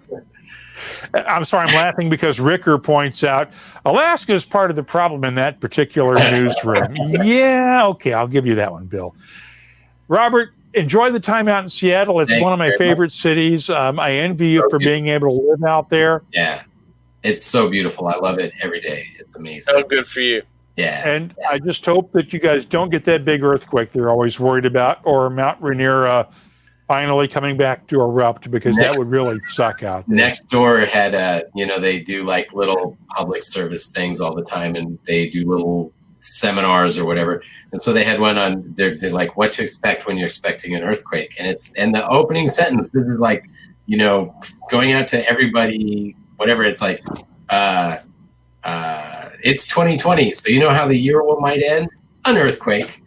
Speaker 1: I'm sorry, I'm laughing because Ricker points out Alaska is part of the problem in that particular newsroom. Yeah, okay, I'll give you that one, Bill. Robert, enjoy the time out in Seattle. It's one of my favorite cities. I envy you for being able to live out there.
Speaker 4: Yeah, it's so beautiful. I love it every day. It's amazing.
Speaker 2: So good for you.
Speaker 4: Yeah.
Speaker 1: And I just hope that you guys don't get that big earthquake they're always worried about, or Mount Rainier finally coming back to erupt, because that would really suck out there.
Speaker 4: Next door had they do like little public service things all the time, and they do little seminars or whatever. And so they had one on they're like what to expect when you're expecting an earthquake. And the opening sentence, this is like, going out to everybody, whatever. It's like, it's 2020. So you know how the year might end? An earthquake.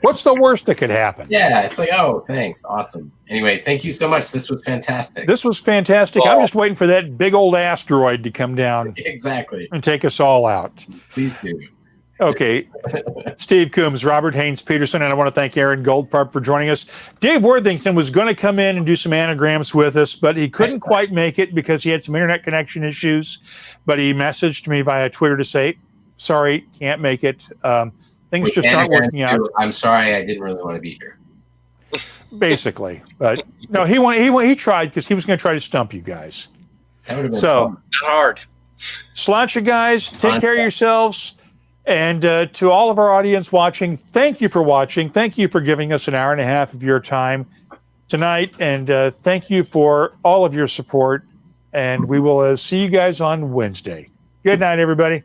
Speaker 1: What's the worst that could happen?
Speaker 4: Yeah, it's like, oh, thanks. Awesome. Anyway, thank you so much. This was fantastic.
Speaker 1: Well, I'm just waiting for that big old asteroid to come down.
Speaker 4: Exactly.
Speaker 1: And take us all out.
Speaker 4: Please do.
Speaker 1: Okay. Steve Coomes, Robert Haynes-Peterson, and I want to thank Aaron Goldfarb for joining us. Dave Worthington was going to come in and do some anagrams with us, but he couldn't quite make it because he had some internet connection issues. But he messaged me via Twitter to say, sorry, can't make it. Things just aren't working out.
Speaker 4: I'm sorry, I didn't really want to be here.
Speaker 1: Basically, but no, he tried because he was going to try to stump you guys.
Speaker 4: That would have been
Speaker 1: so
Speaker 4: fun.
Speaker 2: Not hard.
Speaker 1: Sláinte, guys. Take care of yourselves. And to all of our audience watching, thank you for watching. Thank you for giving us an hour and a half of your time tonight. And thank you for all of your support. And we will see you guys on Wednesday. Good night, everybody.